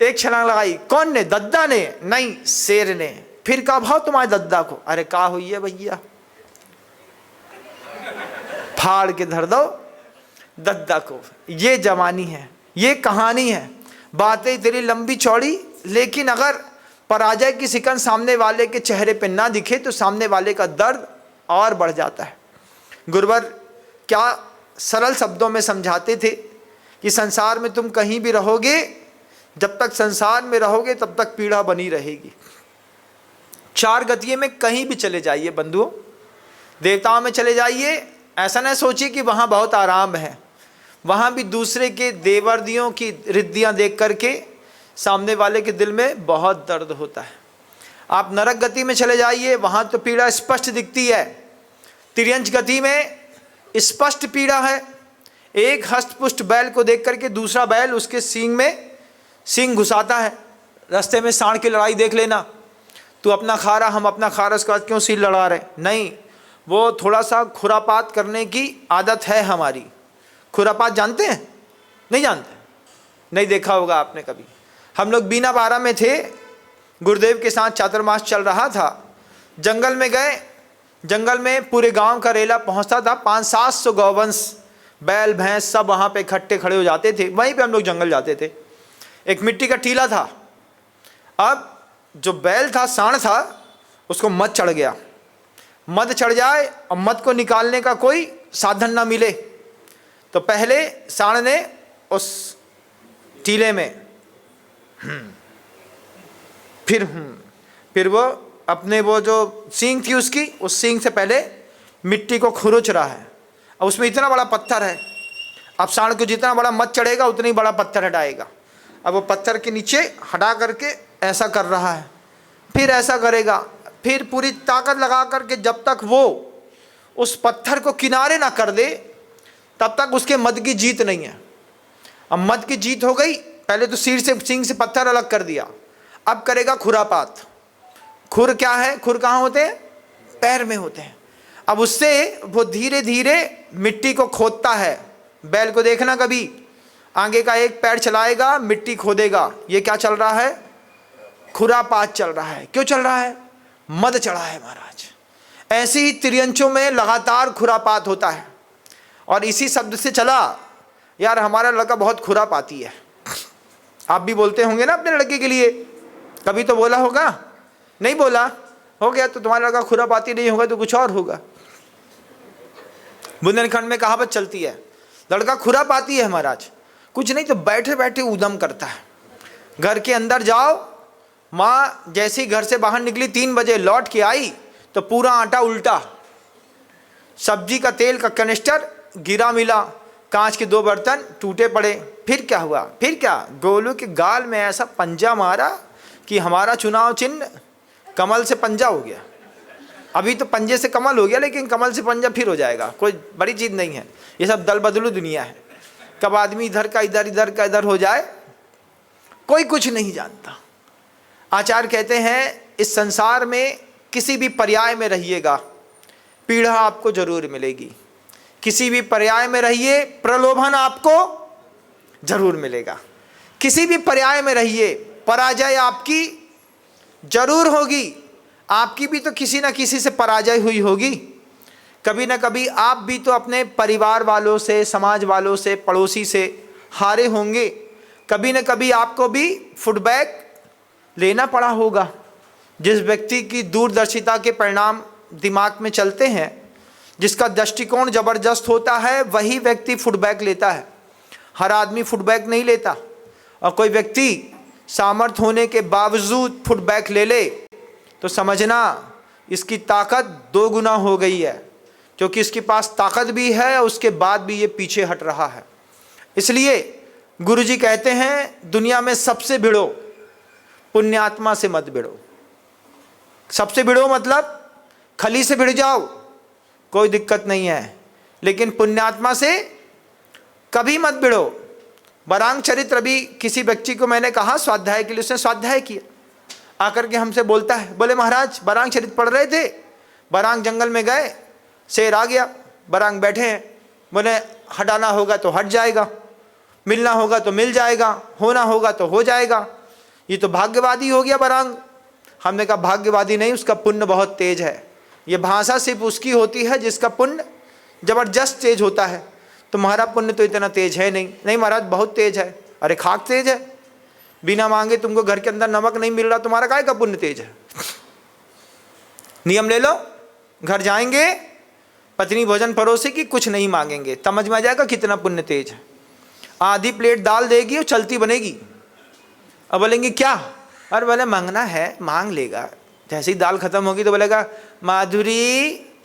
एक छलांग लगाई, कौन ने, दद्दा ने नहीं, शेर ने। फिर का भाव तुम्हारे दद्दा को, अरे का हुई है भैया, फाड़ के धर दो दद्दा को। ये जवानी है, ये कहानी है। बातें तेरी लंबी चौड़ी, लेकिन अगर पराजय की शिकन सामने वाले के चेहरे पे ना दिखे तो सामने वाले का दर्द और बढ़ जाता है। गुरुवर क्या सरल शब्दों में समझाते थे कि संसार में तुम कहीं भी रहोगे, जब तक संसार में रहोगे तब तक पीड़ा बनी रहेगी। चार गतिये में कहीं भी चले जाइए बंधुओं, देवताओं में चले जाइए, ऐसा न सोचिए कि वहाँ बहुत आराम है। वहाँ भी दूसरे के देवर्दियों की रिद्धियाँ देख करके सामने वाले के दिल में बहुत दर्द होता है। आप नरक गति में चले जाइए, वहाँ तो पीड़ा स्पष्ट दिखती है। तिर्यंच गति में स्पष्ट पीड़ा है। एक हष्टपुष्ट बैल को देख करके दूसरा बैल उसके सींग में सींग घुसाता है। रास्ते में सांड की लड़ाई देख लेना, तू अपना खा रहा, हम अपना खा रहे, उसके बाद क्यों सील लड़ा रहे, नहीं, वो थोड़ा सा खुरापात करने की आदत है हमारी। खुरापात जानते हैं, नहीं जानते, नहीं देखा होगा आपने कभी। हम लोग बीना बारा में थे, गुरुदेव के साथ चातुर्मास चल रहा था, जंगल में गए। जंगल में पूरे गांव का रेला पहुंचता था, 500-700 गौवंश, बैल भैंस सब वहां पे इकट्ठे खड़े हो जाते थे। वहीं पे हम लोग जंगल जाते थे। एक मिट्टी का टीला था। अब जो बैल था, सांड था, उसको मद चढ़ गया। मद चढ़ जाए और मद को निकालने का कोई साधन ना मिले तो पहले सांड ने उस टीले में फिर वो अपने वो जो सींग थी उसकी, उस सींग से पहले मिट्टी को खुरच रहा है। अब उसमें इतना बड़ा पत्थर है। अब सांड को जितना बड़ा मद चढ़ेगा उतनी बड़ा पत्थर हटाएगा। अब वो पत्थर के नीचे हटा करके ऐसा कर रहा है, फिर ऐसा करेगा, फिर पूरी ताकत लगा करके जब तक वो उस पत्थर को किनारे ना कर दे तब तक उसके मद की जीत नहीं है। अब मद की जीत हो गई, पहले तो सिर से सींग से पत्थर अलग कर दिया, अब करेगा खुरापात। खुर क्या है, खुर कहाँ होते हैं, पैर में होते हैं। अब उससे वो धीरे धीरे मिट्टी को खोदता है। बैल को देखना कभी, आगे का एक पैर चलाएगा, मिट्टी खोदेगा। ये क्या चल रहा है, खुरापात चल रहा है। क्यों चल रहा है, मद चढ़ा है महाराज। ऐसे ही तिर्यंचों में लगातार खुरापात होता है। और इसी शब्द से चला, यार हमारा लड़का बहुत खुरापाती है। आप भी बोलते होंगे ना अपने लड़के के लिए, कभी तो बोला होगा, नहीं बोला हो गया तो तुम्हारा लड़का खुरापाती नहीं होगा तो कुछ और होगा। बुंदेलखंड में कहावत चलती है, लड़का खुरापाती है महाराज, कुछ नहीं तो बैठे बैठे उदम करता है। घर के अंदर जाओ, माँ जैसे ही घर से बाहर निकली 3 बजे लौट के आई तो पूरा आटा उल्टा, सब्जी का तेल का कनिस्टर गिरा मिला, कांच के 2 बर्तन टूटे पड़े। फिर क्या हुआ, फिर क्या, गोलू के गाल में ऐसा पंजा मारा कि हमारा चुनाव चिन्ह कमल से पंजा हो गया। अभी तो पंजे से कमल हो गया, लेकिन कमल से पंजा फिर हो जाएगा। कोई बड़ी चीज़ नहीं है, ये सब दल बदलू दुनिया है। कब आदमी इधर का इधर, इधर का इधर हो जाए, कोई कुछ नहीं जानता। आचार्य कहते हैं इस संसार में किसी भी पर्याय में रहिएगा, पीड़ा आपको जरूर मिलेगी। किसी भी पर्याय में रहिए, प्रलोभन आपको जरूर मिलेगा। किसी भी पर्याय में रहिए, पराजय आपकी जरूर होगी। आपकी भी तो किसी न किसी से पराजय हुई होगी। कभी ना कभी आप भी तो अपने परिवार वालों से, समाज वालों से, पड़ोसी से हारे होंगे। कभी ना कभी आपको भी फीडबैक लेना पड़ा होगा। जिस व्यक्ति की दूरदर्शिता के परिणाम दिमाग में चलते हैं, जिसका दृष्टिकोण जबरदस्त होता है, वही व्यक्ति फीडबैक लेता है। हर आदमी फीडबैक नहीं लेता। और कोई व्यक्ति सामर्थ्य होने के बावजूद फीडबैक ले ले तो समझना इसकी ताकत 2 गुना हो गई है, क्योंकि इसके पास ताकत भी है और उसके बाद भी ये पीछे हट रहा है। इसलिए गुरुजी कहते हैं दुनिया में सबसे भिड़ो, पुण्यात्मा से मत भिड़ो। सबसे भिड़ो मतलब खली से भिड़ जाओ, कोई दिक्कत नहीं है, लेकिन पुण्यात्मा से कभी मत भिड़ो। बरांग चरित्र, अभी किसी व्यक्ति को मैंने कहा स्वाध्याय के लिए, उसने स्वाध्याय किया, आकर के हमसे बोलता है, बोले महाराज बरांग चरित्र पढ़ रहे थे, बरांग जंगल में गए, शेर आ गया, बरांग बैठे हैं, बोले हटाना होगा तो हट जाएगा, मिलना होगा तो मिल जाएगा, होना होगा तो हो जाएगा, ये तो भाग्यवादी हो गया बरांग। हमने कहा भाग्यवादी नहीं, उसका पुण्य बहुत तेज है। ये भाषा सिर्फ उसकी होती है जिसका पुण्य जबरदस्त तेज होता है। तुम्हारा पुण्य तो इतना तेज है नहीं। नहीं महाराज बहुत तेज है। अरे खाक तेज है, बिना मांगे तुमको घर के अंदर नमक नहीं मिल रहा, तुम्हारा काय का पुण्य तेज है। नियम ले लो, घर जाएंगे पत्नी भोजन परोसेगी, कुछ नहीं मांगेंगे, समझ में आ जाएगा कितना पुण्य तेज है। आधी प्लेट दाल देगी और चलती बनेगी। अब बोलेंगे क्या? अरे बोले मांगना है, मांग लेगा। जैसे ही दाल खत्म होगी तो बोलेगा माधुरी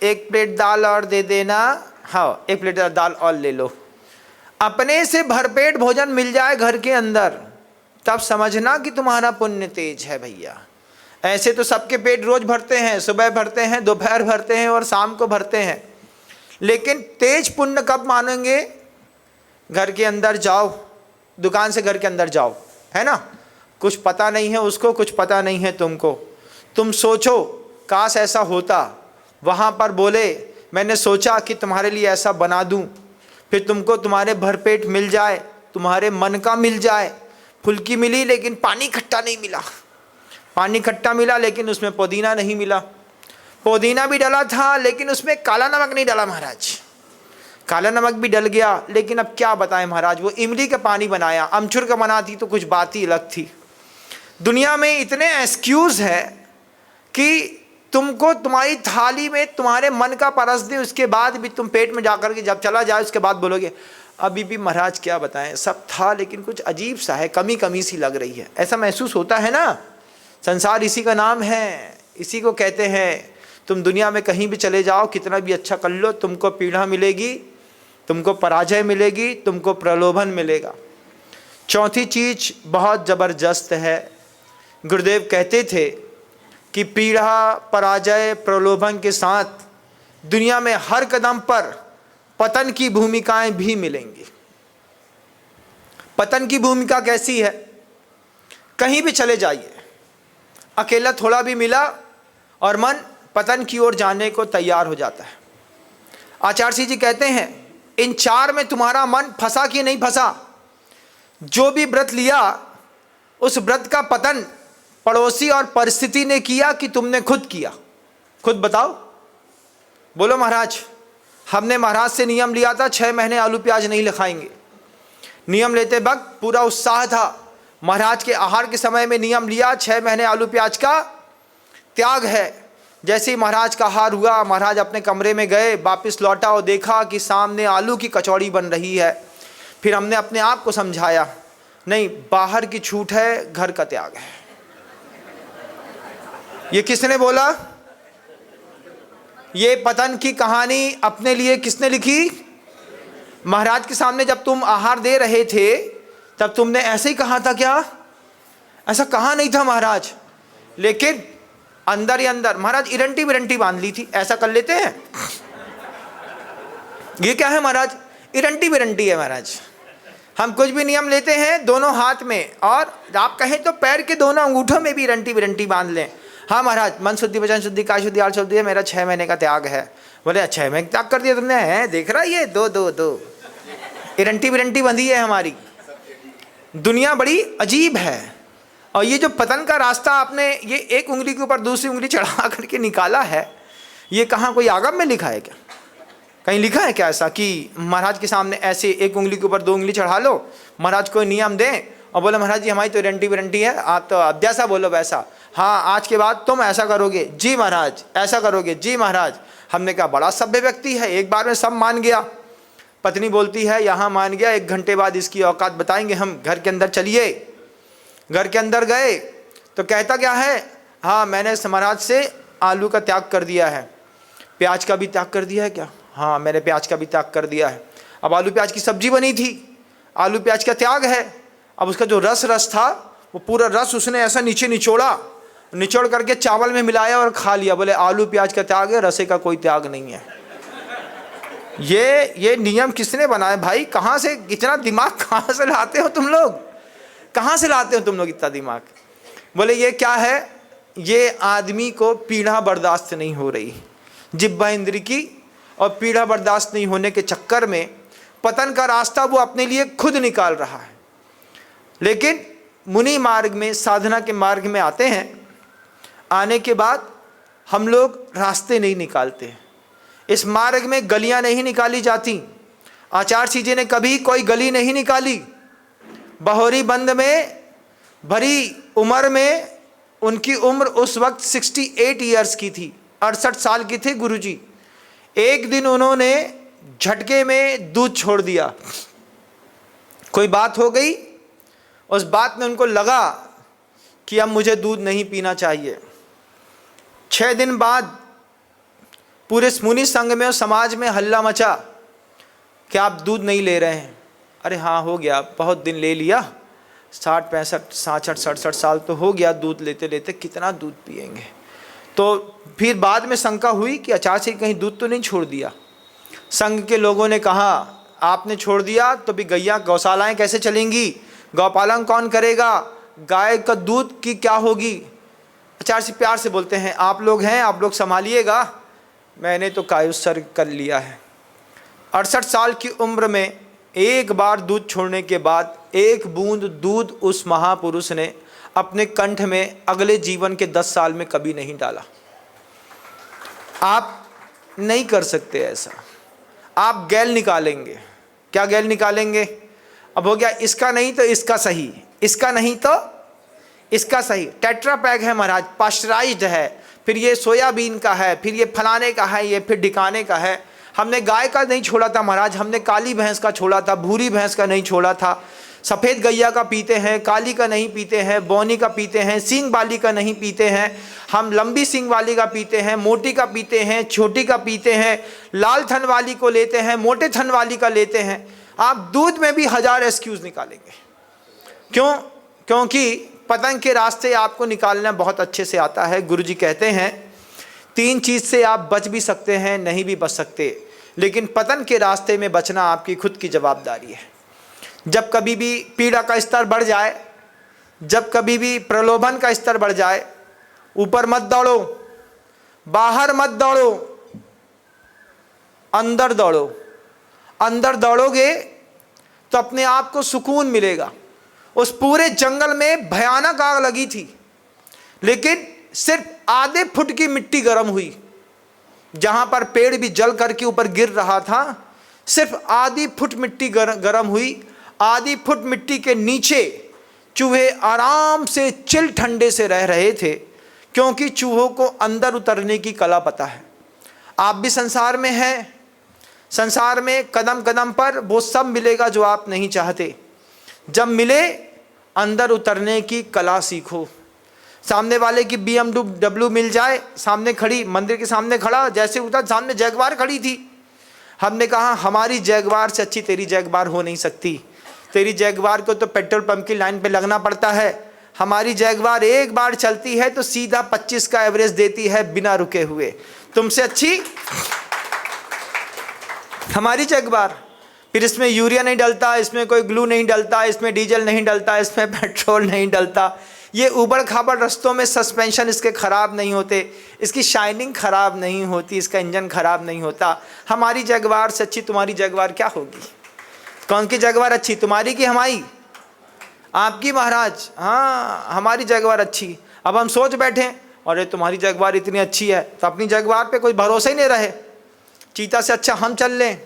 1 प्लेट दाल और दे देना। हाँ 1 प्लेट दाल और ले लो। अपने से भरपेट भोजन मिल जाए घर के अंदर, तब समझना कि तुम्हारा पुण्य तेज है भैया। ऐसे तो सबके पेट रोज भरते हैं, सुबह भरते हैं, दोपहर भरते हैं और शाम को भरते हैं, लेकिन तेज पुण्य कब मानेंगे? घर के अंदर जाओ, दुकान से घर के अंदर जाओ, है ना, कुछ पता नहीं है उसको, कुछ पता नहीं है तुमको। तुम सोचो काश ऐसा होता, वहाँ पर बोले मैंने सोचा कि तुम्हारे लिए ऐसा बना दूँ, फिर तुमको तुम्हारे भरपेट मिल जाए, तुम्हारे मन का मिल जाए। फुल्की मिली लेकिन पानी खट्टा नहीं मिला, पानी खट्टा मिला लेकिन उसमें पुदीना नहीं मिला, पुदीना भी डाला था लेकिन उसमें काला नमक नहीं डाला महाराज, काला नमक भी डल गया। लेकिन अब क्या बताएं महाराज, वो इमली का पानी बनाया, अमचूर का बनाती तो कुछ बात ही अलग थी। दुनिया में इतने एक्सक्यूज है कि तुमको तुम्हारी थाली में तुम्हारे मन का परस दे, उसके बाद भी तुम पेट में जाकर के जब चला जाए उसके बाद बोलोगे अभी भी महाराज क्या बताएं, सब था लेकिन कुछ अजीब सा है, कमी कमी सी लग रही है। ऐसा महसूस होता है ना। संसार इसी का नाम है, इसी को कहते हैं। तुम दुनिया में कहीं भी चले जाओ, कितना भी अच्छा कर लो, तुमको पीड़ा मिलेगी, तुमको पराजय मिलेगी, तुमको प्रलोभन मिलेगा। चौथी चीज बहुत ज़बरदस्त है। गुरुदेव कहते थे कि पीड़ा, पराजय, प्रलोभन के साथ दुनिया में हर कदम पर पतन की भूमिकाएं भी मिलेंगी। पतन की भूमिका कैसी है? कहीं भी चले जाइए, अकेला थोड़ा भी मिला और मन पतन की ओर जाने को तैयार हो जाता है। आचार्य सिंह जी कहते हैं इन 4 में तुम्हारा मन फंसा कि नहीं फंसा। जो भी व्रत लिया उस व्रत का पतन पड़ोसी और परिस्थिति ने किया कि तुमने खुद किया? खुद बताओ, बोलो महाराज। हमने महाराज से नियम लिया था 6 महीने आलू प्याज नहीं खाएंगे। नियम लेते वक्त पूरा उत्साह था। महाराज के आहार के समय में नियम लिया 6 महीने आलू प्याज का त्याग है। जैसे ही महाराज का आहार हुआ, महाराज अपने कमरे में गए, वापस लौटा और देखा कि सामने आलू की कचौड़ी बन रही है। फिर हमने अपने आप को समझाया, नहीं बाहर की छूट है, घर का त्याग है। ये किसने बोला? ये पतन की कहानी अपने लिए किसने लिखी? महाराज के सामने जब तुम आहार दे रहे थे तब तुमने ऐसे ही कहा था क्या? ऐसा कहा नहीं था महाराज, लेकिन अंदर ही अंदर महाराज इरंटी बिरंटी बांध ली थी। ऐसा कर लेते हैं? ये क्या है महाराज? इरंटी बिरंटी है महाराज। हम कुछ भी नियम लेते हैं दोनों हाथ में, और आप कहें तो पैर के दोनों अंगूठों में भी इरंटी बिरंटी बांध लें। हाँ महाराज, मन शुद्धि, वचन शुद्धि, काय शुद्धि, आल शुद्धि है, मेरा 6 महीने का त्याग है। बोले 6 महीने त्याग कर दिया तुमने? है देख रहा, ये दो इरंटी बिरंटी बंधी है हमारी। दुनिया बड़ी अजीब है। और ये जो पतन का रास्ता आपने ये एक उंगली के ऊपर दूसरी उंगली चढ़ा करके निकाला है, ये कहाँ कोई आगम में लिखा है क्या? कहीं लिखा है क्या ऐसा कि महाराज के सामने ऐसे एक उंगली के ऊपर 2 उंगली चढ़ा लो, महाराज कोई नियम दें और बोले महाराज जी हमारी तो इरंटी बिरंटी है, आप तो अब जैसा बोलो वैसा। हाँ आज के बाद तुम ऐसा करोगे जी महाराज, ऐसा करोगे जी महाराज। हमने कहा बड़ा सभ्य व्यक्ति है, एक बार में सब मान गया। पत्नी बोलती है यहाँ मान गया, 1 घंटे बाद इसकी औकात बताएंगे हम, घर के अंदर चलिए। घर के अंदर गए तो कहता क्या है, हाँ मैंने महाराज से आलू का त्याग कर दिया है। प्याज का भी त्याग कर दिया है क्या? हाँ मैंने प्याज का भी त्याग कर दिया है। अब आलू प्याज की सब्जी बनी थी, आलू प्याज का त्याग है। अब उसका जो रस था वो पूरा रस उसने ऐसा नीचे निचोड़ करके चावल में मिलाया और खा लिया। बोले आलू प्याज का त्याग है, रसे का कोई त्याग नहीं है। ये नियम किसने बनाया भाई? कहाँ से इतना दिमाग कहाँ से लाते हो तुम लोग? कहाँ से लाते हो तुम लोग इतना दिमाग? बोले ये क्या है, ये आदमी को पीड़ा बर्दाश्त नहीं हो रही, जिह्वा इंद्री की, और पीड़ा बर्दाश्त नहीं होने के चक्कर में पतन का रास्ता वो अपने लिए खुद निकाल रहा है। लेकिन मुनि मार्ग में, साधना के मार्ग में आते हैं, आने के बाद हम लोग रास्ते नहीं निकालते। इस मार्ग में गलियां नहीं निकाली जाती। आचार्य जी ने कभी कोई गली नहीं निकाली। बहोरी बंद में भरी उम्र में, उनकी उम्र उस वक्त 68 ईयर्स की थी, 68 साल की थे गुरुजी। एक दिन उन्होंने झटके में दूध छोड़ दिया। कोई बात हो गई, उस बात में उनको लगा कि अब मुझे दूध नहीं पीना चाहिए। 6 दिन बाद पूरे मुनि संघ में और समाज में हल्ला मचा कि आप दूध नहीं ले रहे हैं। अरे हाँ हो गया, बहुत दिन ले लिया, 60 65 66 67 साल तो हो गया दूध लेते लेते, कितना दूध पिएंगे। तो फिर बाद में शंका हुई कि आचार्य जी कहीं दूध तो नहीं छोड़ दिया। संघ के लोगों ने कहा आपने छोड़ दिया तो भी गैया गौशालाएं कैसे चलेंगी, गौपालन कौन करेगा, गाय का दूध की क्या होगी। आचार्य जी प्यार से बोलते हैं आप लोग हैं, आप लोग संभालिएगा, मैंने तो कायुत्सर्ग कर लिया है। 68 साल की उम्र में एक बार दूध छोड़ने के बाद एक बूंद दूध उस महापुरुष ने अपने कंठ में अगले जीवन के 10 साल में कभी नहीं डाला। आप नहीं कर सकते ऐसा। आप गैल निकालेंगे। क्या गैल निकालेंगे? अब हो गया इसका नहीं तो इसका सही, इसका नहीं तो इसका सही। टेट्रा पैक है महाराज, पास्चराइज्ड है, फिर ये सोयाबीन का है, फिर ये फलाने का है, ये फिर ढिकाने का है। हमने गाय का नहीं छोड़ा था महाराज, हमने काली भैंस का छोड़ा था, भूरी भैंस का नहीं छोड़ा था। सफ़ेद गैया का पीते हैं, काली का नहीं पीते हैं, बौनी का पीते हैं, सींग वाली का नहीं पीते हैं। हम लंबी सींग वाली का पीते हैं, मोटी का पीते हैं, छोटी का पीते हैं, लाल थन वाली को लेते हैं, मोटे थन वाली का लेते हैं। आप दूध में भी 1000 एक्सक्यूज़ निकालेंगे। क्यों? क्योंकि पतंग के रास्ते आपको निकालना बहुत अच्छे से आता है। गुरुजी कहते हैं 3 चीज़ से आप बच भी सकते हैं, नहीं भी बच सकते, लेकिन पतन के रास्ते में बचना आपकी खुद की जवाबदारी है। जब कभी भी पीड़ा का स्तर बढ़ जाए, जब कभी भी प्रलोभन का स्तर बढ़ जाए, ऊपर मत दौड़ो, बाहर मत दौड़ो, अंदर दौड़ो। अंदर दौड़ोगे तो अपने आप को सुकून मिलेगा। उस पूरे जंगल में भयानक आग लगी थी, लेकिन सिर्फ आधे फुट की मिट्टी गर्म हुई। जहां पर पेड़ भी जल करके ऊपर गिर रहा था, सिर्फ आधी फुट मिट्टी गर्म हुई। आधी फुट मिट्टी के नीचे चूहे आराम से चिल ठंडे से रह रहे थे, क्योंकि चूहों को अंदर उतरने की कला पता है। आप भी संसार में हैं, संसार में कदम कदम पर वो सब मिलेगा जो आप नहीं चाहते। जब मिले, अंदर उतरने की कला सीखो। सामने वाले की BMW मिल जाए, सामने खड़ी, मंदिर के सामने खड़ा, जैसे उतर सामने जैगवार खड़ी थी। हमने कहा हमारी जैगवार से अच्छी तेरी जैगवार हो नहीं सकती। तेरी जैगवार को तो पेट्रोल पंप की लाइन पे लगना पड़ता है, हमारी जैगवार एक बार चलती है तो सीधा 25 का एवरेज देती है बिना रुके हुए। तुमसे अच्छी हमारी जैगवार। फिर इसमें यूरिया नहीं डलता, इसमें कोई ग्लू नहीं डलता, इसमें डीजल नहीं डलता, इसमें पेट्रोल नहीं डलता। ये उबड़ खाबड़ रास्तों में सस्पेंशन इसके ख़राब नहीं होते, इसकी शाइनिंग ख़राब नहीं होती, इसका इंजन ख़राब नहीं होता। हमारी जैगवार से अच्छी तुम्हारी जैगवार क्या होगी? कौन की जैगवार अच्छी, तुम्हारी की हमारी? आपकी महाराज। हाँ, हमारी जैगवार अच्छी। अब हम सोच बैठे अरे तुम्हारी जैगवार इतनी अच्छी है तो अपनी जैगवार पे कोई भरोसा ही नहीं रहे, चीता से अच्छा हम चल लें।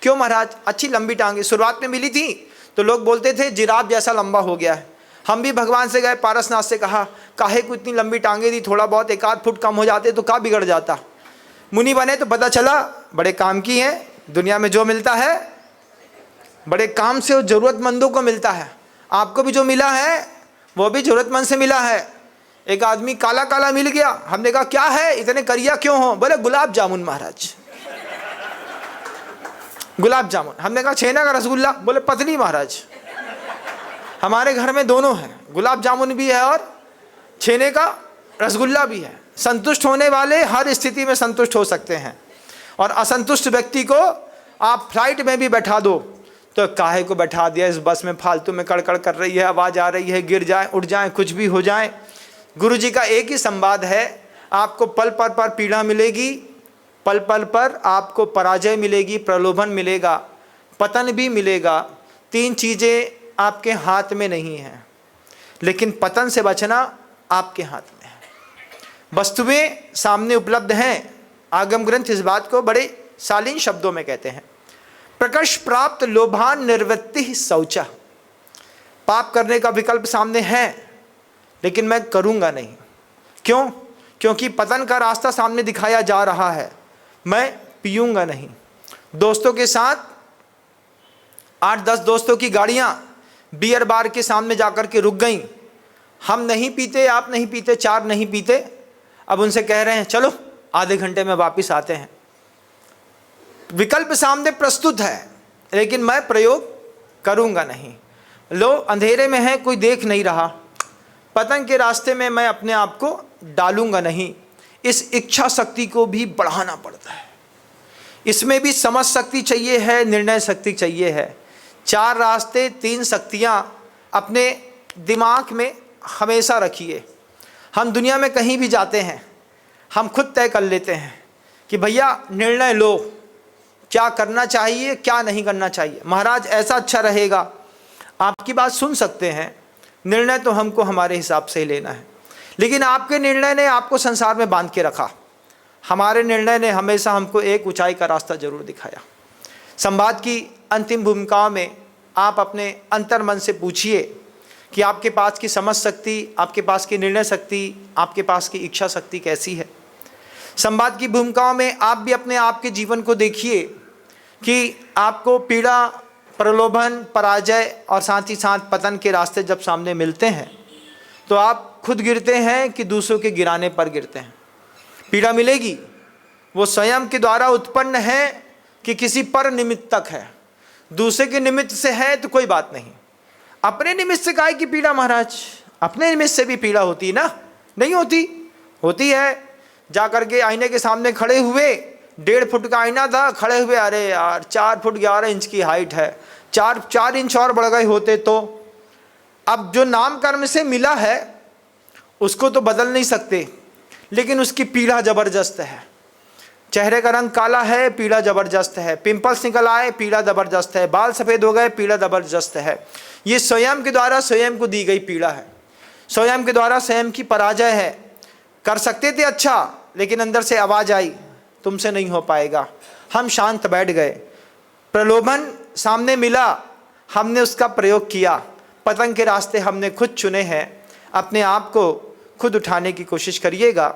क्यों महाराज? अच्छी लंबी टांगे शुरुआत में मिली थी तो लोग बोलते थे जिराफ जैसा लंबा हो गया है। हम भी भगवान से गए, पारसनाथ से कहा काहे को इतनी लंबी टांगे दी, थोड़ा बहुत एक आध फुट कम हो जाते तो क्या बिगड़ जाता। मुनि बने तो पता चला बड़े काम की हैं, दुनिया में जो मिलता है बड़े काम से ज़रूरतमंदों को मिलता है। आपको भी जो मिला है वो भी ज़रूरतमंद से मिला है। एक आदमी काला काला मिल गया, हमने कहा क्या है इतने करिया क्यों हो, बोले गुलाब जामुन महाराज, गुलाब जामुन। हमने कहा छेना का रसगुल्ला, बोले पत्नी महाराज। हमारे घर में दोनों हैं, गुलाब जामुन भी है और छेने का रसगुल्ला भी है। संतुष्ट होने वाले हर स्थिति में संतुष्ट हो सकते हैं, और असंतुष्ट व्यक्ति को आप फ्लाइट में भी बैठा दो तो काहे को बैठा दिया इस बस में, फालतू में कड़कड़ कर रही है, आवाज़ आ रही है, गिर जाए उठ जाए कुछ भी हो जाए। गुरु जी का एक ही संवाद है, आपको पल पल पर पीड़ा मिलेगी, पल पल पर आपको पराजय मिलेगी, प्रलोभन मिलेगा, पतन भी मिलेगा। तीन चीज़ें आपके हाथ में नहीं हैं, लेकिन पतन से बचना आपके हाथ में है। वस्तुएं सामने उपलब्ध हैं। आगम ग्रंथ इस बात को बड़े शालीन शब्दों में कहते हैं, प्रकर्ष प्राप्त लोभान निर्वृत्ति शौचा। पाप करने का विकल्प सामने है, लेकिन मैं करूंगा नहीं। क्यों? क्योंकि पतन का रास्ता सामने दिखाया जा रहा है। मैं पीऊंगा नहीं। दोस्तों के साथ 8-10 दोस्तों की गाड़ियां बियर बार के सामने जाकर के रुक गईं। हम नहीं पीते, आप नहीं पीते, 4 नहीं पीते। अब उनसे कह रहे हैं चलो आधे घंटे में वापस आते हैं। विकल्प सामने प्रस्तुत है, लेकिन मैं प्रयोग करूंगा नहीं। लो अंधेरे में है, कोई देख नहीं रहा, पतन के रास्ते में मैं अपने आप को डालूंगा नहीं। इस इच्छा शक्ति को भी बढ़ाना पड़ता है। इसमें भी समझ शक्ति चाहिए है, निर्णय शक्ति चाहिए है। 4 रास्ते 3 शक्तियां अपने दिमाग में हमेशा रखिए। हम दुनिया में कहीं भी जाते हैं, हम खुद तय कर लेते हैं कि भैया निर्णय लो, क्या करना चाहिए क्या नहीं करना चाहिए। महाराज ऐसा अच्छा रहेगा, आपकी बात सुन सकते हैं, निर्णय तो हमको हमारे हिसाब से ही लेना है। लेकिन आपके निर्णय ने आपको संसार में बांध के रखा, हमारे निर्णय ने हमेशा हमको एक ऊंचाई का रास्ता जरूर दिखाया। संवाद की अंतिम भूमिकाओं में आप अपने अंतर्मन से पूछिए कि आपके पास की समझ शक्ति, आपके पास की निर्णय शक्ति, आपके पास की इच्छा शक्ति कैसी है। संवाद की भूमिकाओं में आप भी अपने आप के जीवन को देखिए कि आपको पीड़ा, प्रलोभन, पराजय और साथ ही साथ पतन के रास्ते जब सामने मिलते हैं तो आप खुद गिरते हैं कि दूसरों के गिराने पर गिरते हैं। पीड़ा मिलेगी, वो स्वयं के द्वारा उत्पन्न है कि किसी पर निमित्तक है। दूसरे के निमित्त से है तो कोई बात नहीं, अपने निमित्त से काहे की पीड़ा महाराज। अपने निमित्त से भी पीड़ा होती ना, नहीं होती? होती है। जाकर के आईने के सामने खड़े हुए, 1.5 फुट का आईना था, खड़े हुए अरे यार 4 फुट 11 इंच की हाइट है, 4 इंच और बढ़ गए होते तो। अब जो नाम कर्म से मिला है उसको तो बदल नहीं सकते, लेकिन उसकी पीड़ा जबरदस्त है। चेहरे का रंग काला है, पीड़ा जबरदस्त है। पिंपल्स निकल आए, पीड़ा जबरदस्त है। बाल सफ़ेद हो गए, पीड़ा जबरदस्त है। ये स्वयं के द्वारा स्वयं को दी गई पीड़ा है, स्वयं के द्वारा स्वयं की पराजय है। कर सकते थे अच्छा, लेकिन अंदर से आवाज़ आई तुमसे नहीं हो पाएगा। हम शांत बैठ गए। प्रलोभन सामने मिला, हमने उसका प्रयोग किया। पतन के रास्ते हमने खुद चुने हैं। अपने आप को खुद उठाने की कोशिश करिएगा,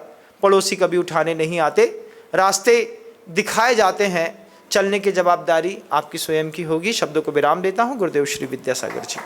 पड़ोसी कभी उठाने नहीं आते। रास्ते दिखाए जाते हैं, चलने की जवाबदारी आपकी स्वयं की होगी। शब्दों को विराम देता हूँ। गुरुदेव श्री विद्यासागर जी।